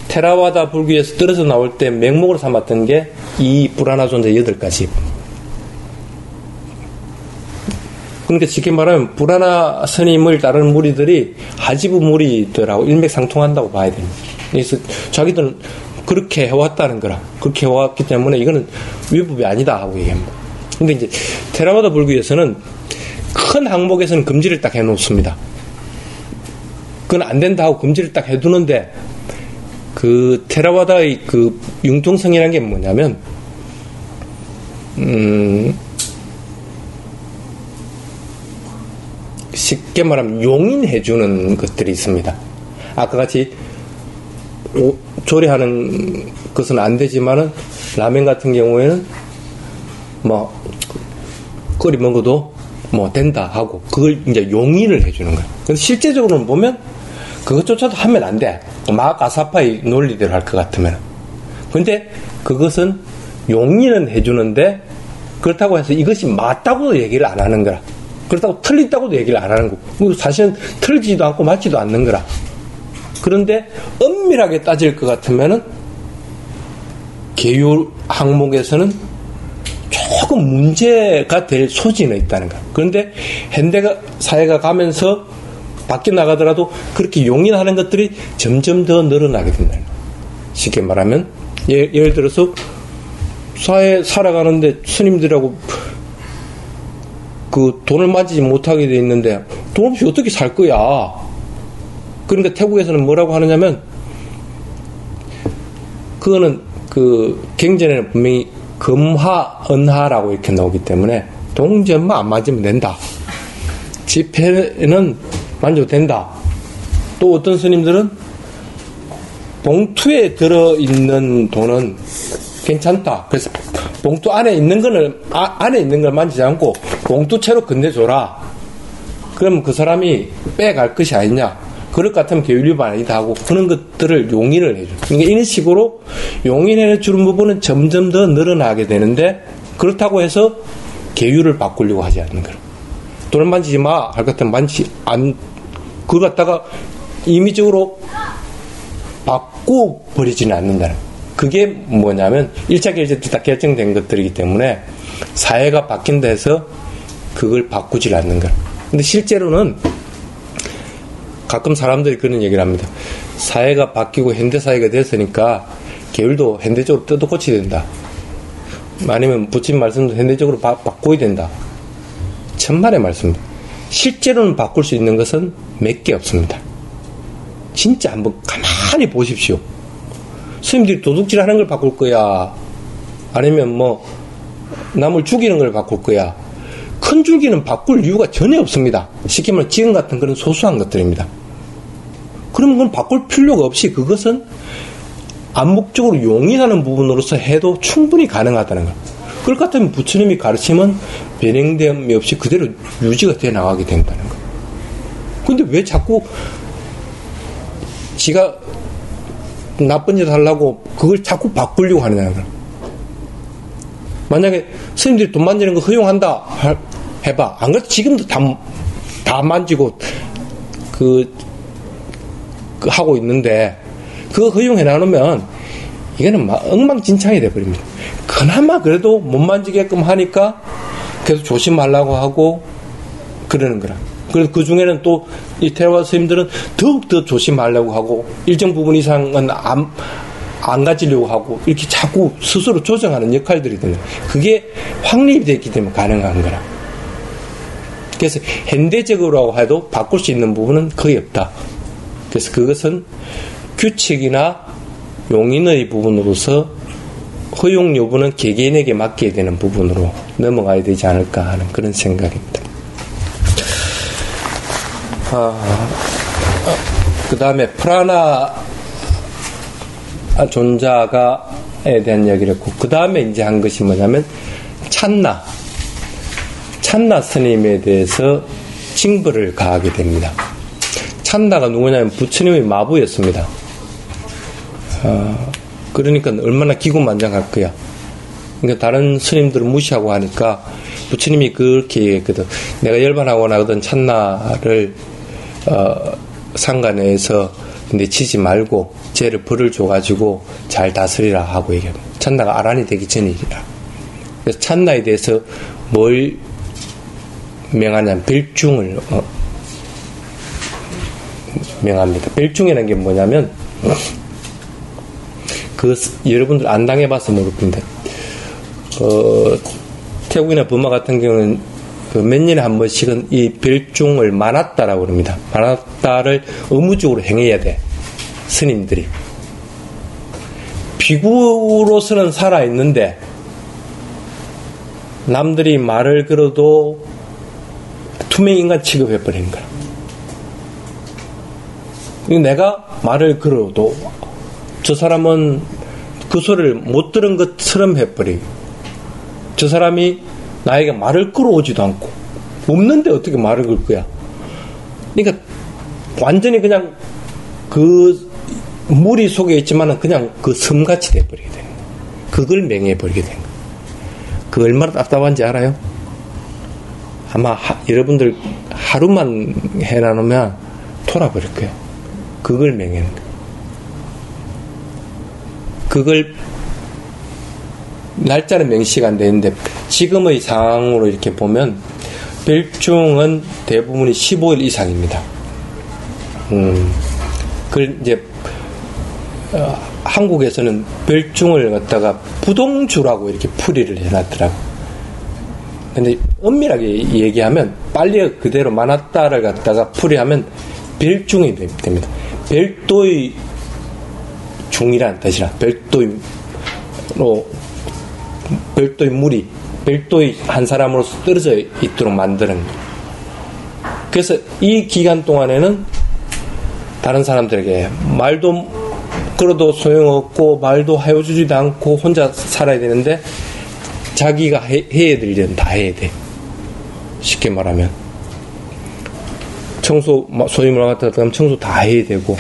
테라와다 불교에서 떨어져 나올 때 맹목으로 삼았던 게 이 불안화 존재 8가지. 그러니까 쉽게 말하면 불안화 스님을 따르는 무리들이 하지부 무리들하고 일맥상통한다고 봐야 됩니다. 그래서 자기들은 그렇게 해왔다는 거라. 그렇게 해왔기 때문에 이거는 위법이 아니다 하고 얘기합니다. 근데 이제 테라와다 불교에서는 큰 항목에서는 금지를 딱 해놓습니다. 그건 안 된다 하고 금지를 딱 해두는데 그 테라와다의 그 융통성이라는 게 뭐냐면 쉽게 말하면 용인해주는 것들이 있습니다. 아까 같이 조리하는 것은 안 되지만은 라면 같은 경우에는 뭐 끓이 먹어도 뭐 된다 하고 그걸 이제 용인을 해주는 거예요. 근데 실제적으로는 보면 그것조차도 하면 안 돼. 막 아사파의 논리대로 할 것 같으면. 근데 그것은 용인은 해주는데 그렇다고 해서 이것이 맞다고도 얘기를 안 하는 거라. 그렇다고 틀리다고도 얘기를 안 하는 거고 사실은 틀리지도 않고 맞지도 않는 거라. 그런데 엄밀하게 따질 것 같으면은 계율 항목에서는 조금 문제가 될 소지는 있다는 거야. 그런데 현대 사회가 가면서 밖에 나가더라도 그렇게 용인하는 것들이 점점 더 늘어나게 된다는 거야. 쉽게 말하면 예를 들어서 사회 살아가는데 스님들하고 그 돈을 만지지 못하게 돼 있는데 돈 없이 어떻게 살 거야. 그러니까 태국에서는 뭐라고 하느냐면 그거는 그 경전에는 분명히 금화, 은하라고 이렇게 나오기 때문에 동전만 안 맞으면 된다. 지폐는 만져도 된다. 또 어떤 스님들은 봉투에 들어있는 돈은 괜찮다. 그래서 봉투 안에 있는 거는 안에 있는 걸 만지지 않고 봉투채로 건네줘라. 그럼 그 사람이 빼갈 것이 아니냐. 그럴 것 같으면 계율위반 아니다 하고 그런 것들을 용인을 해줘. 그러니까 이런 식으로 용인해주는 부분은 점점 더 늘어나게 되는데 그렇다고 해서 계율을 바꾸려고 하지 않는 거예요. 돈을 만지지 마 할 것 같으면 그걸 갖다가 임의적으로 바꿔버리지는 않는다는 거예요. 그게 뭐냐면 1차 결제 때 다 결정된 것들이기 때문에 사회가 바뀐다 해서 그걸 바꾸질 않는 거예요. 근데 실제로는 가끔 사람들이 그런 얘기를 합니다. 사회가 바뀌고 현대사회가 됐으니까 계율도 현대적으로 뜯어 고쳐야 된다. 아니면 부친 말씀도 현대적으로 바꿔야 된다. 천만의 말씀입니다. 실제로는 바꿀 수 있는 것은 몇 개 없습니다. 진짜 한번 가만히 보십시오. 스님들이 도둑질 하는 걸 바꿀 거야. 아니면 뭐 남을 죽이는 걸 바꿀 거야. 큰 줄기는 바꿀 이유가 전혀 없습니다. 쉽게 말하면 지금 같은 그런 소소한 것들입니다. 그러면 그건 바꿀 필요가 없이 그것은 암묵적으로 용인하는 부분으로서 해도 충분히 가능하다는 거예요. 그럴 것 같으면 부처님이 가르치면 변형됨이 없이 그대로 유지가 돼 나가게 된다는 거예요. 근데 왜 자꾸 지가 나쁜 짓 하려고 그걸 자꾸 바꾸려고 하느냐는 거예요. 만약에 스님들이 돈 만지는 거 허용한다 해봐. 안 그래도 지금도 다 만지고 하고 있는데 그거 허용해 놔놓으면 이거는 막 엉망진창이 돼버립니다. 그나마 그래도 못 만지게끔 하니까 계속 조심하려고 하고 그러는 거라. 그래서 그 중에는 또 이 테라와다 스님들은 더욱더 조심하려고 하고 일정 부분 이상은 안 가지려고 하고 이렇게 자꾸 스스로 조정하는 역할들이 되는 그게 확립이 되어 있기 때문에 가능한 거라. 그래서 현대적으로 해도 바꿀 수 있는 부분은 거의 없다. 그래서 그것은 규칙이나 용인의 부분으로서 허용 여부는 개개인에게 맡겨야 되는 부분으로 넘어가야 되지 않을까 하는 그런 생각입니다. 그 다음에 프라나 존자가에 대한 이야기를 했고, 그 다음에 이제 한 것이 뭐냐면 찬나 스님에 대해서 징벌을 가하게 됩니다. 찬나가 누구냐면 부처님의 마부였습니다. 그러니까 얼마나 기고만장할 거야. 그러니까 다른 스님들을 무시하고 하니까 부처님이 그렇게 얘기했거든. 내가 열반하고 나거든 찬나를 상간에서 내치지 말고 쟤를 벌을 줘가지고 잘 다스리라 하고 얘기합니다. 찬나가 아란이 되기 전이라. 그래서 찬나에 대해서 뭘 명하냐면 별중을 명합니다. 별중이라는 게 뭐냐면 여러분들 안 당해봐서 모를 건데 태국이나 버마 같은 경우는 몇 년에 한 번씩은 이 별중을 마나따라고 그럽니다. 마나따를 의무적으로 행해야 돼. 스님들이. 비구로서는 살아있는데 남들이 말을 걸어도 투명인간 취급해버리는 거야. 내가 말을 걸어도 저 사람은 그 소리를 못 들은 것처럼 해버리고 저 사람이 나에게 말을 끌어오지도 않고 없는데 어떻게 말을 걸 거야. 그러니까 완전히 그냥 그 무리 속에 있지만은 그냥 그 섬같이 돼버리게 되는 거야. 그걸 맹해버리게 되는 거야. 그 얼마나 답답한지 알아요? 아마 여러분들 하루만 해놔놓으면 돌아버릴 거예요. 그걸 맹해는 거야. 그걸 날짜는 명시가 안 되는데 지금의 상황으로 이렇게 보면 별중은 대부분이 15일 이상입니다. 그걸 이제 한국에서는 별중을 갖다가 부동주라고 이렇게 풀이를 해놨더라고. 근데 엄밀하게 얘기하면 빨리 그대로 마나따를 갖다가 풀이하면 별중이 됩니다. 별도의 중이라는 뜻이라 별도의 무리, 별도의 한 사람으로서 떨어져 있도록 만드는 거예요. 그래서 이 기간 동안에는 다른 사람들에게 말도 걸어도 소용없고 말도 해주지도 않고 혼자 살아야 되는데 자기가 해야 될 일은 다 해야 돼. 쉽게 말하면 청소, 소위 말하면 청소 다 해야 되고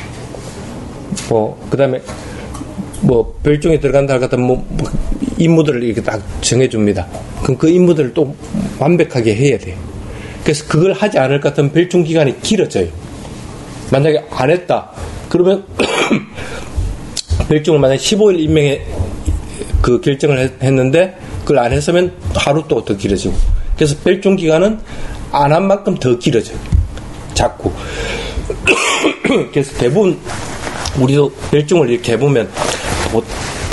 그 다음에 별종에 들어간다 할 것 같으면 임무들을 이렇게 딱 정해줍니다. 그럼 그 임무들을 또 완벽하게 해야 돼요. 그래서 그걸 하지 않을 것 같으면 별종 기간이 길어져요. 만약에 안 했다 그러면 별종을 만약에 15일 임명에 그 결정을 했는데 그걸 안 했으면 하루 또 더 길어지고 그래서 별종 기간은 안 한 만큼 더 길어져요. 자꾸. 그래서 대부분 우리도 별종을 이렇게 해보면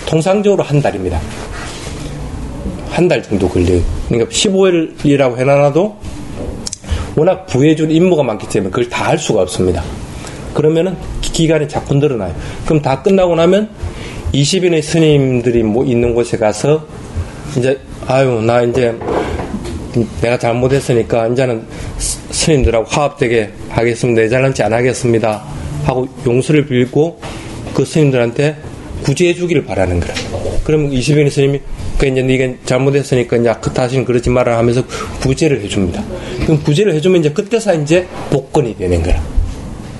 통상적으로 한 달입니다. 한 달 정도 걸려요. 그러니까 15일이라고 해놔도 워낙 부해줄 임무가 많기 때문에 그걸 다 할 수가 없습니다. 그러면은 기간이 자꾸 늘어나요. 그럼 다 끝나고 나면 20인의 스님들이 있는 곳에 가서 이제 나 이제 내가 잘못했으니까 이제는 스님들하고 화합되게 하겠습니다. 내 잘난치 안 하겠습니다. 하고 용서를 빌고 그 스님들한테 구제해 주기를 바라는 거라. 그러면 20인의 스님이 이제 네가 잘못했으니까 이제 다시는 그러지 마라 하면서 구제를 해줍니다. 그럼 구제를 해주면 이제 그때서 이제 복권이 되는 거라.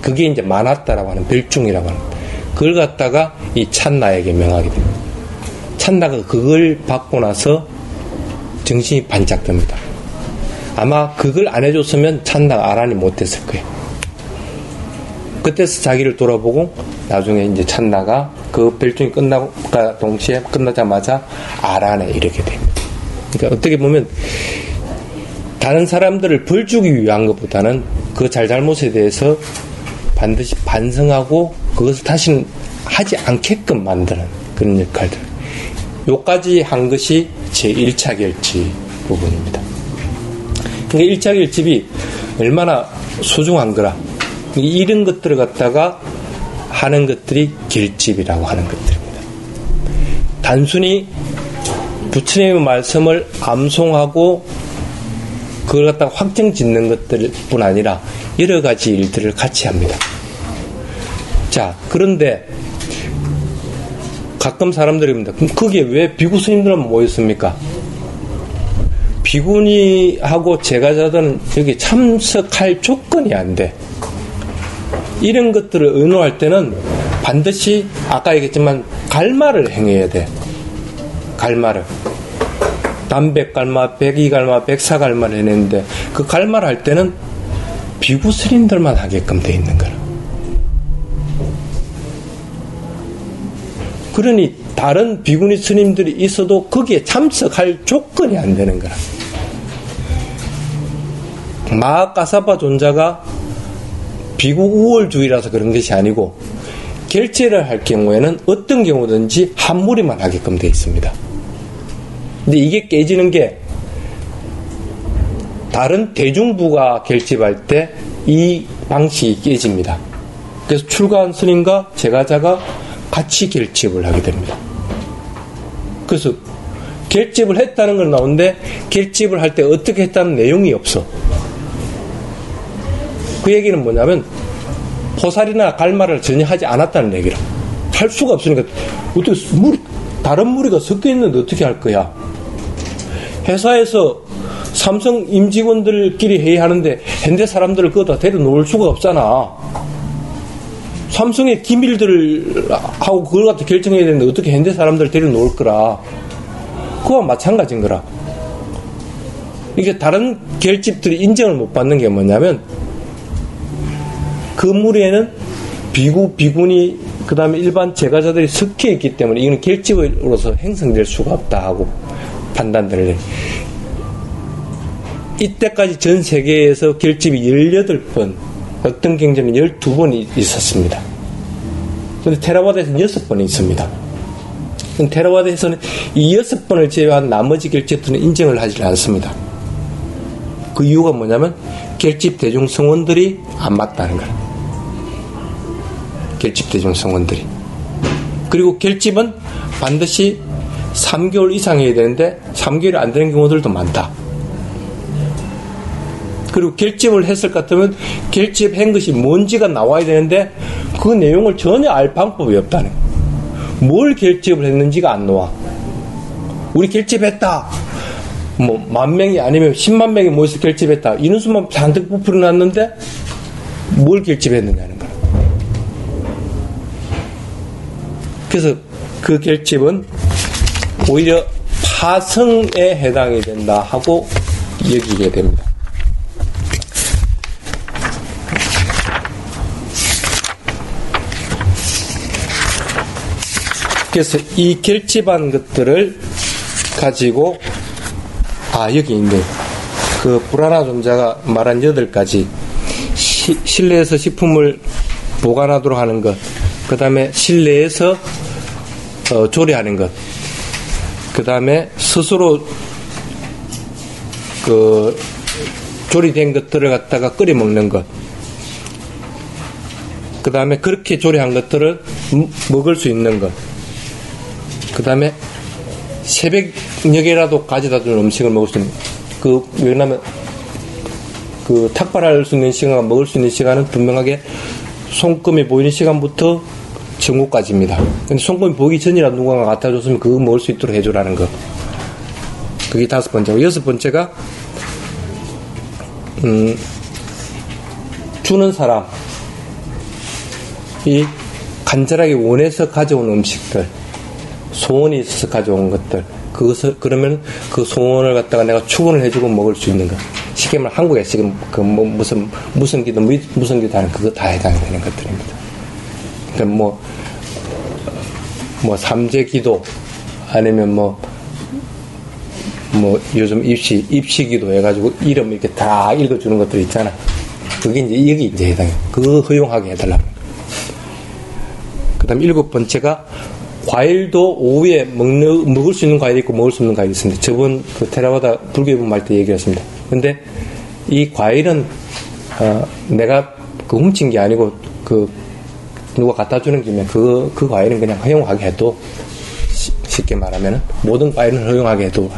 그게 이제 마나따라고 하는 별중이라고 하는 거야. 그걸 갖다가 이 찬나에게 명하게 됩니다. 찬나가 그걸 받고 나서 정신이 반짝 듭니다. 아마 그걸 안 해줬으면 찬나가 아란이 못했을 거예요. 그때서 자기를 돌아보고 나중에 이제 찬나가 그 별중이 끝나가 동시에 끝나자마자 아란에 이르게 됩니다. 그러니까 어떻게 보면 다른 사람들을 벌 주기 위한 것보다는 그 잘잘못에 대해서 반드시 반성하고 그것을 다시는 하지 않게끔 만드는 그런 역할들. 요까지 한 것이 제 1차 결집 부분입니다. 그러니까 1차 결집이 얼마나 소중한 거라. 이런 것들을 갖다가 하는 것들이 결집이라고 하는 것들입니다. 단순히 부처님의 말씀을 암송하고 그걸 갖다가 확정 짓는 것들 뿐 아니라 여러 가지 일들을 같이 합니다. 자, 그런데 가끔 사람들이 봅니다. 그럼 거기에 왜 비구 스님들은 모였습니까? 비구니하고 제가자들은 여기 참석할 조건이 안 돼. 이런 것들을 의논할 때는 반드시 아까 얘기했지만 갈마를 행해야 돼. 갈마를. 담백갈마, 백이갈마, 백사갈마를 해냈는데 그 갈마를 할 때는 비구 스님들만 하게끔 돼 있는 거라. 그러니 다른 비구니 스님들이 있어도 거기에 참석할 조건이 안 되는 거라. 마하가사파 존자가 비구 우월주의라서 그런 것이 아니고 결제를 할 경우에는 어떤 경우든지 한 무리만 하게끔 되어 있습니다. 근데 이게 깨지는 게 다른 대중부가 결집할 때 이 방식이 깨집니다. 그래서 출가한 스님과 제가자가 같이 결집을 하게 됩니다. 그래서 결집을 했다는 건 나오는데 결집을 할 때 어떻게 했다는 내용이 없어. 그 얘기는 뭐냐면 포살이나 갈마를 전혀 하지 않았다는 얘기라. 할 수가 없으니까 어떻게 다른 무리가 섞여 있는데 어떻게 할 거야. 회사에서 삼성 임직원들끼리 회의하는데 현대 사람들을 거기다 데려놓을 수가 없잖아. 삼성의 기밀들을 하고 그걸 갖다 결정해야 되는데 어떻게 현대 사람들을 데려놓을 거라. 그거와 마찬가지인 거라. 이게 다른 결집들이 인정을 못 받는 게 뭐냐면 그 무리에는 비구, 비구니, 그 다음에 일반 제가자들이 섞여 있기 때문에 이거는 결집으로서 행성될 수가 없다 하고 판단들을 해. 이때까지 전 세계에서 결집이 18번, 어떤 경전은 12번이 있었습니다. 그런데 테라와다에서는 6번이 있습니다. 테라와다에서는 이 6번을 제외한 나머지 결집들은 인정을 하지 않습니다. 그 이유가 뭐냐면 결집 대중 성원들이 안 맞다는 거예요. 결집 대중 성원들이. 그리고 결집은 반드시 3개월 이상 해야 되는데 3개월이 안 되는 경우들도 많다. 그리고 결집을 했을 것 같으면 결집한 것이 뭔지가 나와야 되는데 그 내용을 전혀 알 방법이 없다는 거예요. 뭘 결집을 했는지가 안 나와. 우리 결집했다. 뭐 10,000명이 아니면 10만 명이 모여서 결집했다. 인원수만 잔뜩 부풀어놨는데 뭘 결집했느냐는 거예요. 그래서 그 결집은 오히려 파성에 해당이 된다 하고 여기게 됩니다. 그래서 이 결집한 것들을 가지고 여기 있네. 그 불안화 존자가 말한 8가지 실내에서 식품을 보관하도록 하는 것, 그 다음에 실내에서 조리하는 것, 그 다음에 스스로 그 조리된 것들을 갖다가 끓여 먹는 것, 그 다음에 그렇게 조리한 것들을 먹을 수 있는 것, 그 다음에 새벽녘에라도 가져다 주는 음식을 먹을 수 있는, 왜냐면, 탁발할 수 있는 시간과 먹을 수 있는 시간은 분명하게 손금이 보이는 시간부터 정오까지입니다. 근데 손금이 보이기 전이라도 누군가 갖다 줬으면 그거 먹을 수 있도록 해주라는 거. 그게 5번째고, 6번째가, 주는 사람이 간절하게 원해서 가져온 음식들, 소원이 있어서 가져온 것들, 그러면 그 소원을 갖다가 내가 축원을 해주고 먹을 수 있는 것. 쉽게 말하면 한국에 지금 무슨 기도 하는 그거 다 해당이 되는 것들입니다. 그러니까 삼재 기도, 아니면 요즘 입시 기도 해가지고 이름 이렇게 다 읽어주는 것들 있잖아. 그게 이제 여기 이제 해당해. 그거 허용하게 해달라는 거예요. 그 다음 7번째가 과일도 오후에 먹을 수 있는 과일이 있고 먹을 수 없는 과일이 있습니다. 저번 그 테라와다 불교본 말 때 얘기했습니다. 근데 이 과일은 내가 훔친 게 아니고 누가 갖다 주는 김에 그 과일은 그냥 허용하게 해도, 쉽게 말하면 모든 과일은 허용하게 해도.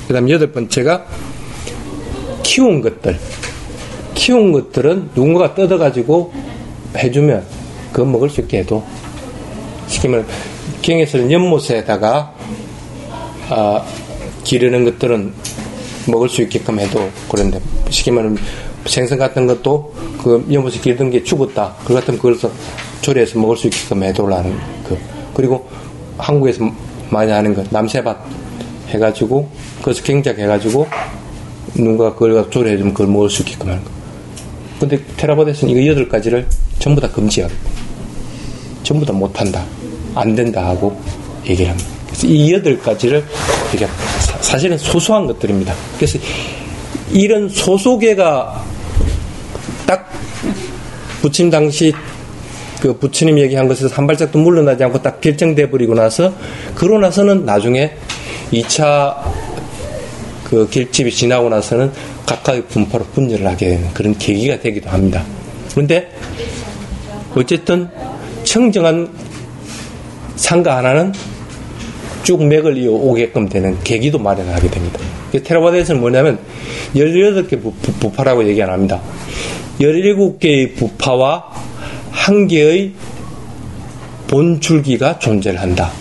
그 다음 8번째가 키운 것들은 누군가가 뜯어가지고 해주면 그거 먹을 수 있게 해도, 쉽게 말하면 경에서는 연못에다가 기르는 것들은 먹을 수 있게끔 해도, 그런데 쉽게 말하면 생선 같은 것도 그 연못에 기르던 게 죽었다. 그 같으면 그걸 조리해서 먹을 수 있게끔 해도라는 거. 그리고 한국에서 많이 하는 것, 남새밭 해가지고 그것을 경작해가지고 누군가 그걸 갖고 조리해주면 그걸 먹을 수 있게끔 하는 거. 근데 테라바다에서는 이거 8가지를 전부 다 금지하고 전부 다 못한다, 안 된다 하고 얘기를 합니다. 그래서 이 8가지를 이게 사실은 소소한 것들입니다. 그래서 이런 소소개가 딱 부처님 당시 그 부처님 얘기한 것에서 한 발짝도 물러나지 않고 딱 결정돼 버리고 나서, 그러고 나서는 나중에 2차 그 결집이 지나고 나서는 각각의 분파로 분열을 하게 되는 그런 계기가 되기도 합니다. 그런데 어쨌든 청정한 상가 하나는 쭉 맥을 이어오게끔 되는 계기도 마련하게 됩니다. 테라바다에서는 뭐냐면 18개 부파라고 얘기 안 합니다. 17개의 부파와 한 개의 본줄기가 존재를 한다.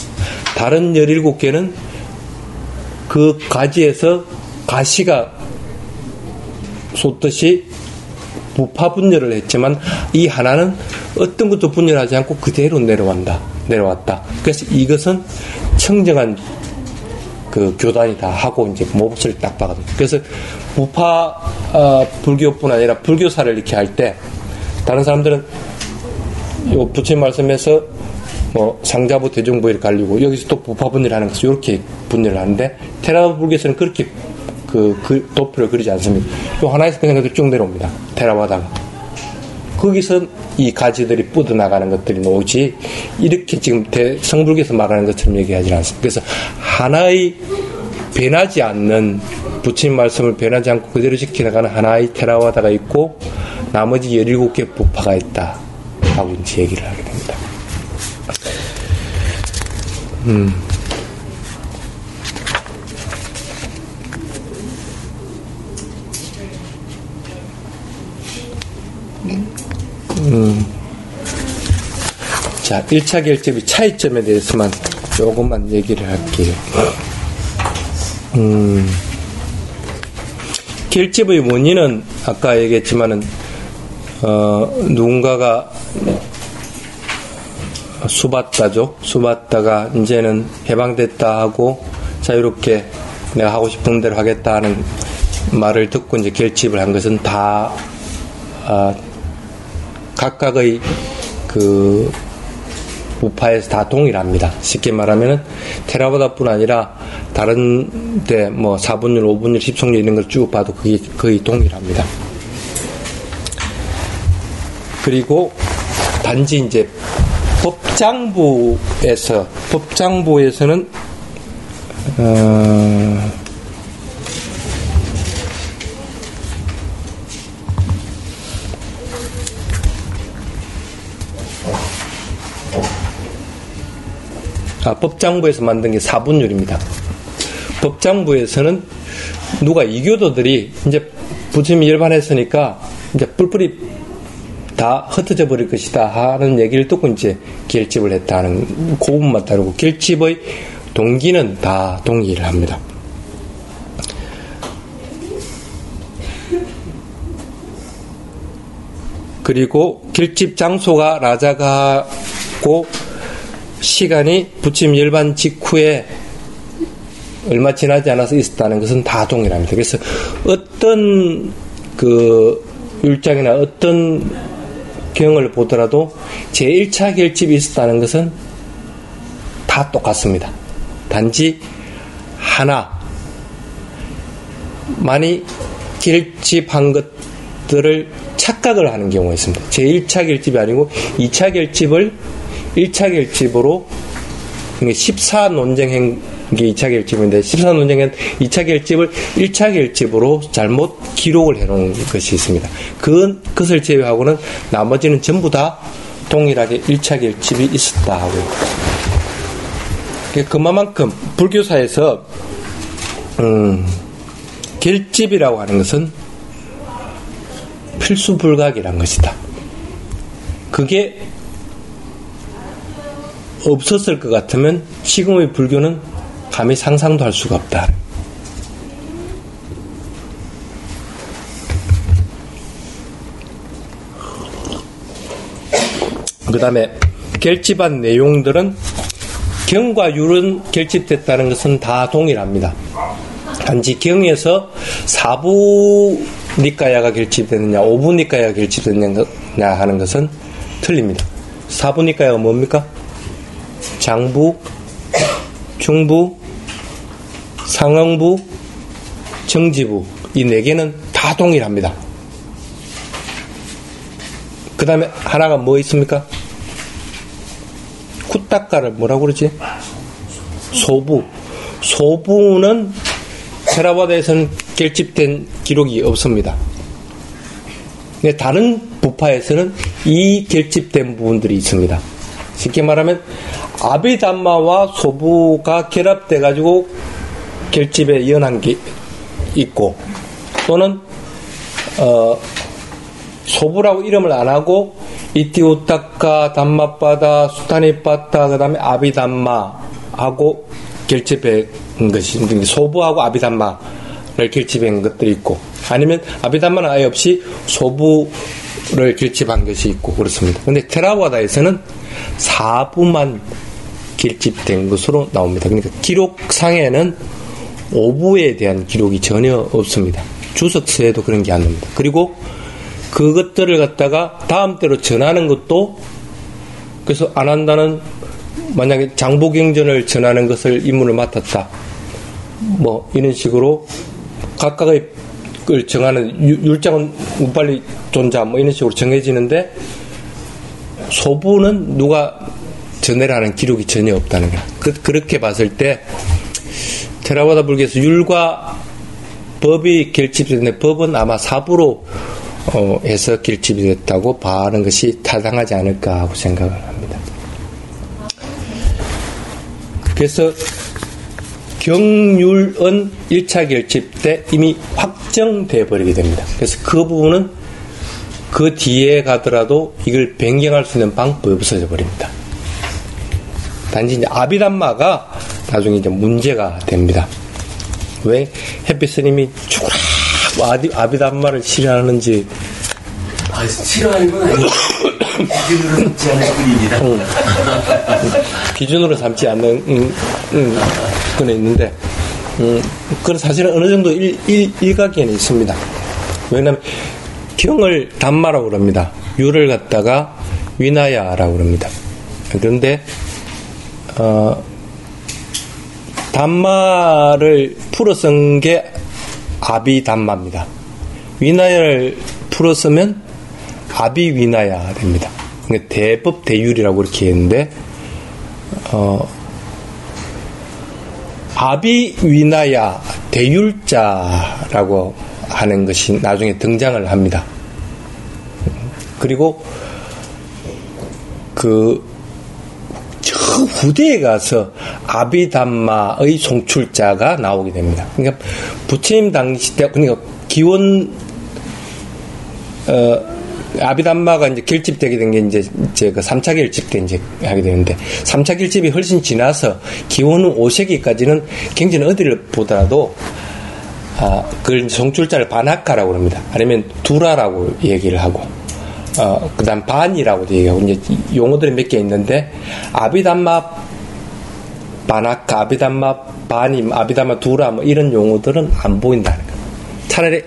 다른 17개는 그 가지에서 가시가 솟듯이 부파 분열을 했지만 이 하나는 어떤 것도 분열하지 않고 그대로 내려왔다. 그래서 이것은 청정한 그 교단이다 하고 이제 몹을 딱 박아도. 그래서 부파 불교뿐 아니라 불교사를 이렇게 할 때 다른 사람들은 요 부처님 말씀에서 뭐 상자부 대중부 이렇게 갈리고 여기서 또 부파 분열하는 것을 이렇게 분열을 하는데 테라바다 불교에서는 그렇게 그 도표를 그리지 않습니다. 요 하나에서 그냥 쭉 내려옵니다. 테라바다가. 거기서 이 가지들이 뻗어나가는 것들이 나오지 이렇게 지금 성불교에서 말하는 것처럼 얘기하지 않습니다. 그래서 하나의 변하지 않는 부처님 말씀을 변하지 않고 그대로 지켜나가는 하나의 테라바다가 있고 나머지 17개 부파가 있다 하고 이제 얘기를 하게 됩니다. 자, 1차 결집의 차이점에 대해서만 조금만 얘기를 할게요. 결집의 원인은 아까 얘기했지만은 누군가가 수봤다가 이제는 해방됐다 하고 자유롭게 내가 하고 싶은 대로 하겠다 하는 말을 듣고 이제 결집을 한 것은 다 각각의 그 부파에서 다 동일합니다. 쉽게 말하면은 테라바다뿐 아니라 다른 데 뭐 4분율, 5분율, 10성율 이런 걸 쭉 봐도 그게 거의 동일합니다. 그리고 단지 이제 법장부에서는 법장부에서 만든 게 4분율입니다. 법장부에서는 누가 이교도들이 이제 부처님이 열반했으니까 이제 뿔뿔이 다 흩어져 버릴 것이다 하는 얘기를 듣고 이제 결집을 했다는 그 부분만 다르고 결집의 동기는 다 동일합니다. 그리고 결집 장소가 라자가고 시간이 부처님 열반 직후에 얼마 지나지 않아서 있었다는 것은 다 동일합니다. 그래서 어떤 그 율장이나 어떤 경을 보더라도 제1차 결집이 있었다는 것은 다 똑같습니다. 단지 하나만이 결집한 것들을 착각을 하는 경우가 있습니다. 제1차 결집이 아니고 2차 결집을 1차 결집으로 14논쟁한 게 2차 결집인데 14논쟁한 2차 결집을 1차 결집으로 잘못 기록을 해놓은 것이 있습니다. 그것을 제외하고는 나머지는 전부 다 동일하게 1차 결집이 있었다 하고 그만큼 불교사에서 결집이라고 하는 것은 필수불가이란 것이다. 그게 없었을 것 같으면 지금의 불교는 감히 상상도 할 수가 없다. 그 다음에 결집한 내용들은 경과 율은 결집됐다는 것은 다 동일합니다. 단지 경에서 4부 니까야가 결집됐느냐 5부 니까야가 결집됐느냐 하는 것은 틀립니다. 4부 니까야가 뭡니까? 장부, 중부, 상응부, 정지부 이 4개는 다 동일합니다. 그 다음에 하나가 뭐 있습니까? 쿠타카를 뭐라고 그러지? 소부. 소부는 테라바다에서는 결집된 기록이 없습니다. 근데 다른 부파에서는 이 결집된 부분들이 있습니다. 쉽게 말하면 아비담마와 소부가 결합돼가지고 결집에 연한 게 있고 또는 소부라고 이름을 안 하고 이티우타카, 담마바다, 수타니바타, 그 다음에 아비담마하고 결집한 것이, 소부하고 아비담마를 결집한 것들이 있고, 아니면 아비담마는 아예 없이 소부를 결집한 것이 있고, 그렇습니다. 근데 테라와다에서는 4부만 결집된 것으로 나옵니다. 그러니까 기록상에는 5부에 대한 기록이 전혀 없습니다. 주석서에도 그런 게 안 나옵니다. 그리고 그것들을 갖다가 다음 때로 전하는 것도 그래서 안 한다는 만약에 장보경전을 전하는 것을 임무를 맡았다 뭐 이런 식으로 각각의 걸 정하는 율장은 우빨리 존자 뭐 이런 식으로 정해지는데 소부는 누가 전해라는 기록이 전혀 없다는 거야. 그렇게 봤을 때 테라와다 불교에서 율과 법이 결집됐는데 법은 아마 4부로 해서 결집이 됐다고 봐하는 것이 타당하지 않을까 하고 생각을 합니다. 그래서 경율은 1차 결집 때 이미 확정돼 버리게 됩니다. 그래서 그 부분은 그 뒤에 가더라도 이걸 변경할 수 있는 방법이 없어져 버립니다. 단지 이제 아비담마가 나중에 이제 문제가 됩니다. 왜 햇빛 스님이 죽으라 아비담마를 싫어하는지. 싫어하는 건 아니고 기준으로 삼지 않을 뿐입니다. 기준으로 삼지 않는 그건 있는데 그건 사실은 어느 정도 일각에는 있습니다. 왜냐하면 경을 담마라고 그럽니다. 유를 갖다가 위나야라고 그럽니다. 그런데 담마를 풀어 쓴 게 아비담마입니다. 위나야를 풀어 쓰면 아비위나야 됩니다. 그러니까 대법 대율이라고 이렇게 했는데 아비위나야 대율자라고 하는 것이 나중에 등장을 합니다. 그리고 저 후대에 가서 아비담마의 송출자가 나오게 됩니다. 그러니까 부처님 당시 때, 그러니까 기원, 아비담마가 이제 결집되게 된 게 이제 그 3차 결집 때 이제 하게 되는데, 3차 결집이 훨씬 지나서 기원 후 5세기까지는 굉장히 어디를 보더라도, 그걸 송출자를 바나카라고 합니다. 아니면 두라라고 얘기를 하고, 그 다음 반이라고도 얘기하고, 이제 용어들이 몇 개 있는데, 아비담마 바나카, 아비담마 바님, 아비담마 두라, 뭐 이런 용어들은 안 보인다는 거예요. 차라리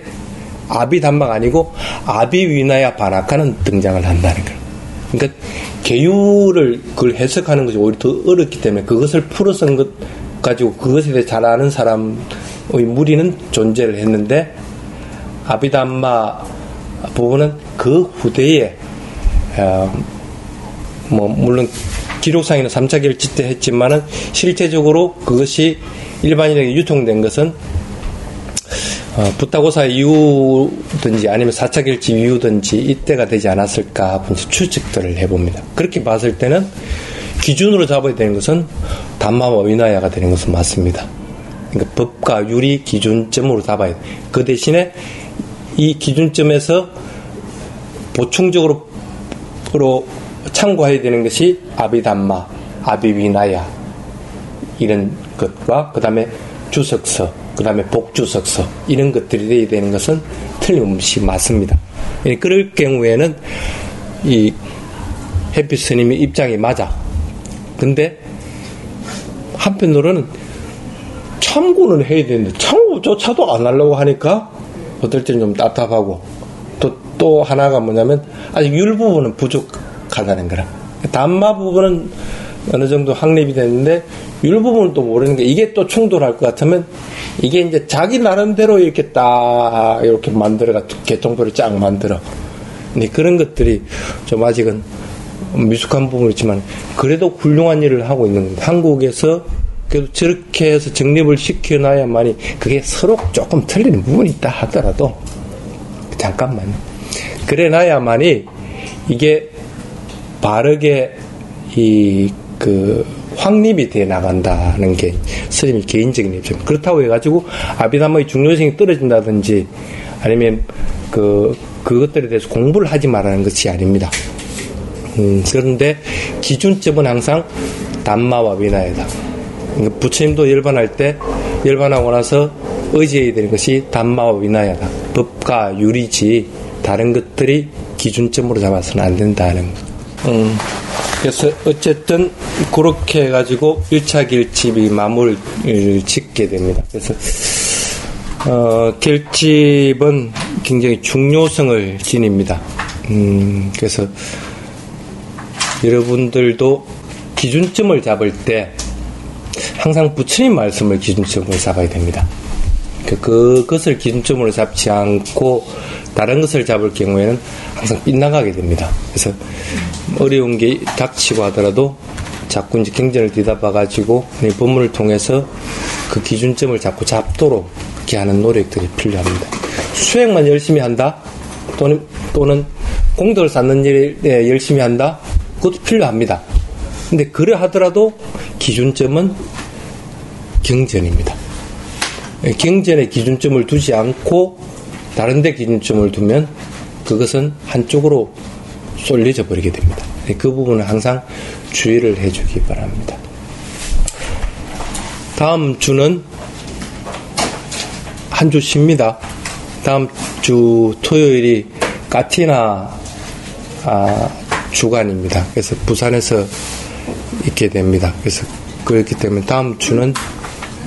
아비담마가 아니고, 아비위나야 바나카는 등장을 한다는 거예요. 그러니까, 계율을 그걸 해석하는 것이 오히려 더 어렵기 때문에 그것을 풀어 쓴 것 가지고 그것에 대해 잘 아는 사람의 무리는 존재를 했는데, 아비담마 부분은 그 후대에 물론 기록상에는 3차 결집 때 했지만은 실제적으로 그것이 일반인에게 유통된 것은 부타고사 이후든지 아니면 4차 결집 이후든지 이때가 되지 않았을까 하고 추측들을 해봅니다. 그렇게 봤을 때는 기준으로 잡아야 되는 것은 담마와 위나야가 되는 것은 맞습니다. 그러니까 법과 율이 기준점으로 잡아야 돼. 그 대신에 이 기준점에서 보충적으로 참고해야 되는 것이 아비담마, 아비위나야 이런 것과 그 다음에 주석서, 그 다음에 복주석서 이런 것들이 돼야 되는 것은 틀림없이 맞습니다. 그럴 경우에는 이 햇빛 스님의 입장이 맞아. 근데 한편으로는 참고는 해야 되는데 참고조차도 안 하려고 하니까 어떨 때는 좀 답답하고 또 하나가 뭐냐면 아직 율 부분은 부족하다는 거라. 담마 부분은 어느 정도 확립이 됐는데 율 부분은 또 모르는 게 이게 또 충돌할 것 같으면 이게 이제 자기 나름대로 이렇게 딱 이렇게 만들어가 개통표를 쫙 만들어. 근데 그런 것들이 좀 아직은 미숙한 부분이 있지만 그래도 훌륭한 일을 하고 있는 겁니다. 한국에서 그래도 저렇게 해서 정립을 시켜놔야만이 그게 서로 조금 틀리는 부분이 있다 하더라도 잠깐만 그래 놔야만이 이게 바르게 확립이 돼 나간다는 게 스님의 개인적인 입장입니다. 그렇다고 해가지고 아비담마의 중요성이 떨어진다든지 아니면 그것들에 대해서 공부를 하지 말라는 것이 아닙니다. 그런데 기준점은 항상 담마와 비나야다. 그러니까 부처님도 열반하고 나서 의지해야 되는 것이 담마와 비나야다. 법과 율이지 다른 것들이 기준점으로 잡아서는 안 된다는 거. 그래서 어쨌든 그렇게 해가지고 1차 결집이 마무리를 짓게 됩니다. 그래서 결집은 굉장히 중요성을 지닙니다. 그래서 여러분들도 기준점을 잡을 때 항상 부처님 말씀을 기준점으로 잡아야 됩니다. 그것을 기준점으로 잡지 않고 다른 것을 잡을 경우에는 항상 빗나가게 됩니다. 그래서 어려운 게 닥치고 하더라도 자꾸 이제 경전을 뒤다봐가지고 법문을 통해서 그 기준점을 자꾸 잡도록 이렇게 하는 노력들이 필요합니다. 수행만 열심히 한다? 또는 공덕을 쌓는 일에 열심히 한다? 그것도 필요합니다. 근데 그래 하더라도 기준점은 경전입니다. 경전에 기준점을 두지 않고 다른 데 기준점을 두면 그것은 한쪽으로 쏠려져 버리게 됩니다. 그 부분은 항상 주의를 해주기 바랍니다. 다음 주는 한 주 쉽니다. 다음 주 토요일이 까티나 주간입니다. 그래서 부산에서 있게 됩니다. 그래서 그렇기 때문에 다음 주는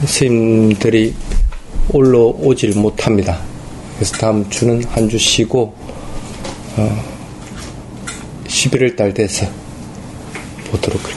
스님들이 올라오질 못합니다. 그래서 다음 주는 한 주 쉬고 11월 달 돼서 보도록 하겠습니다.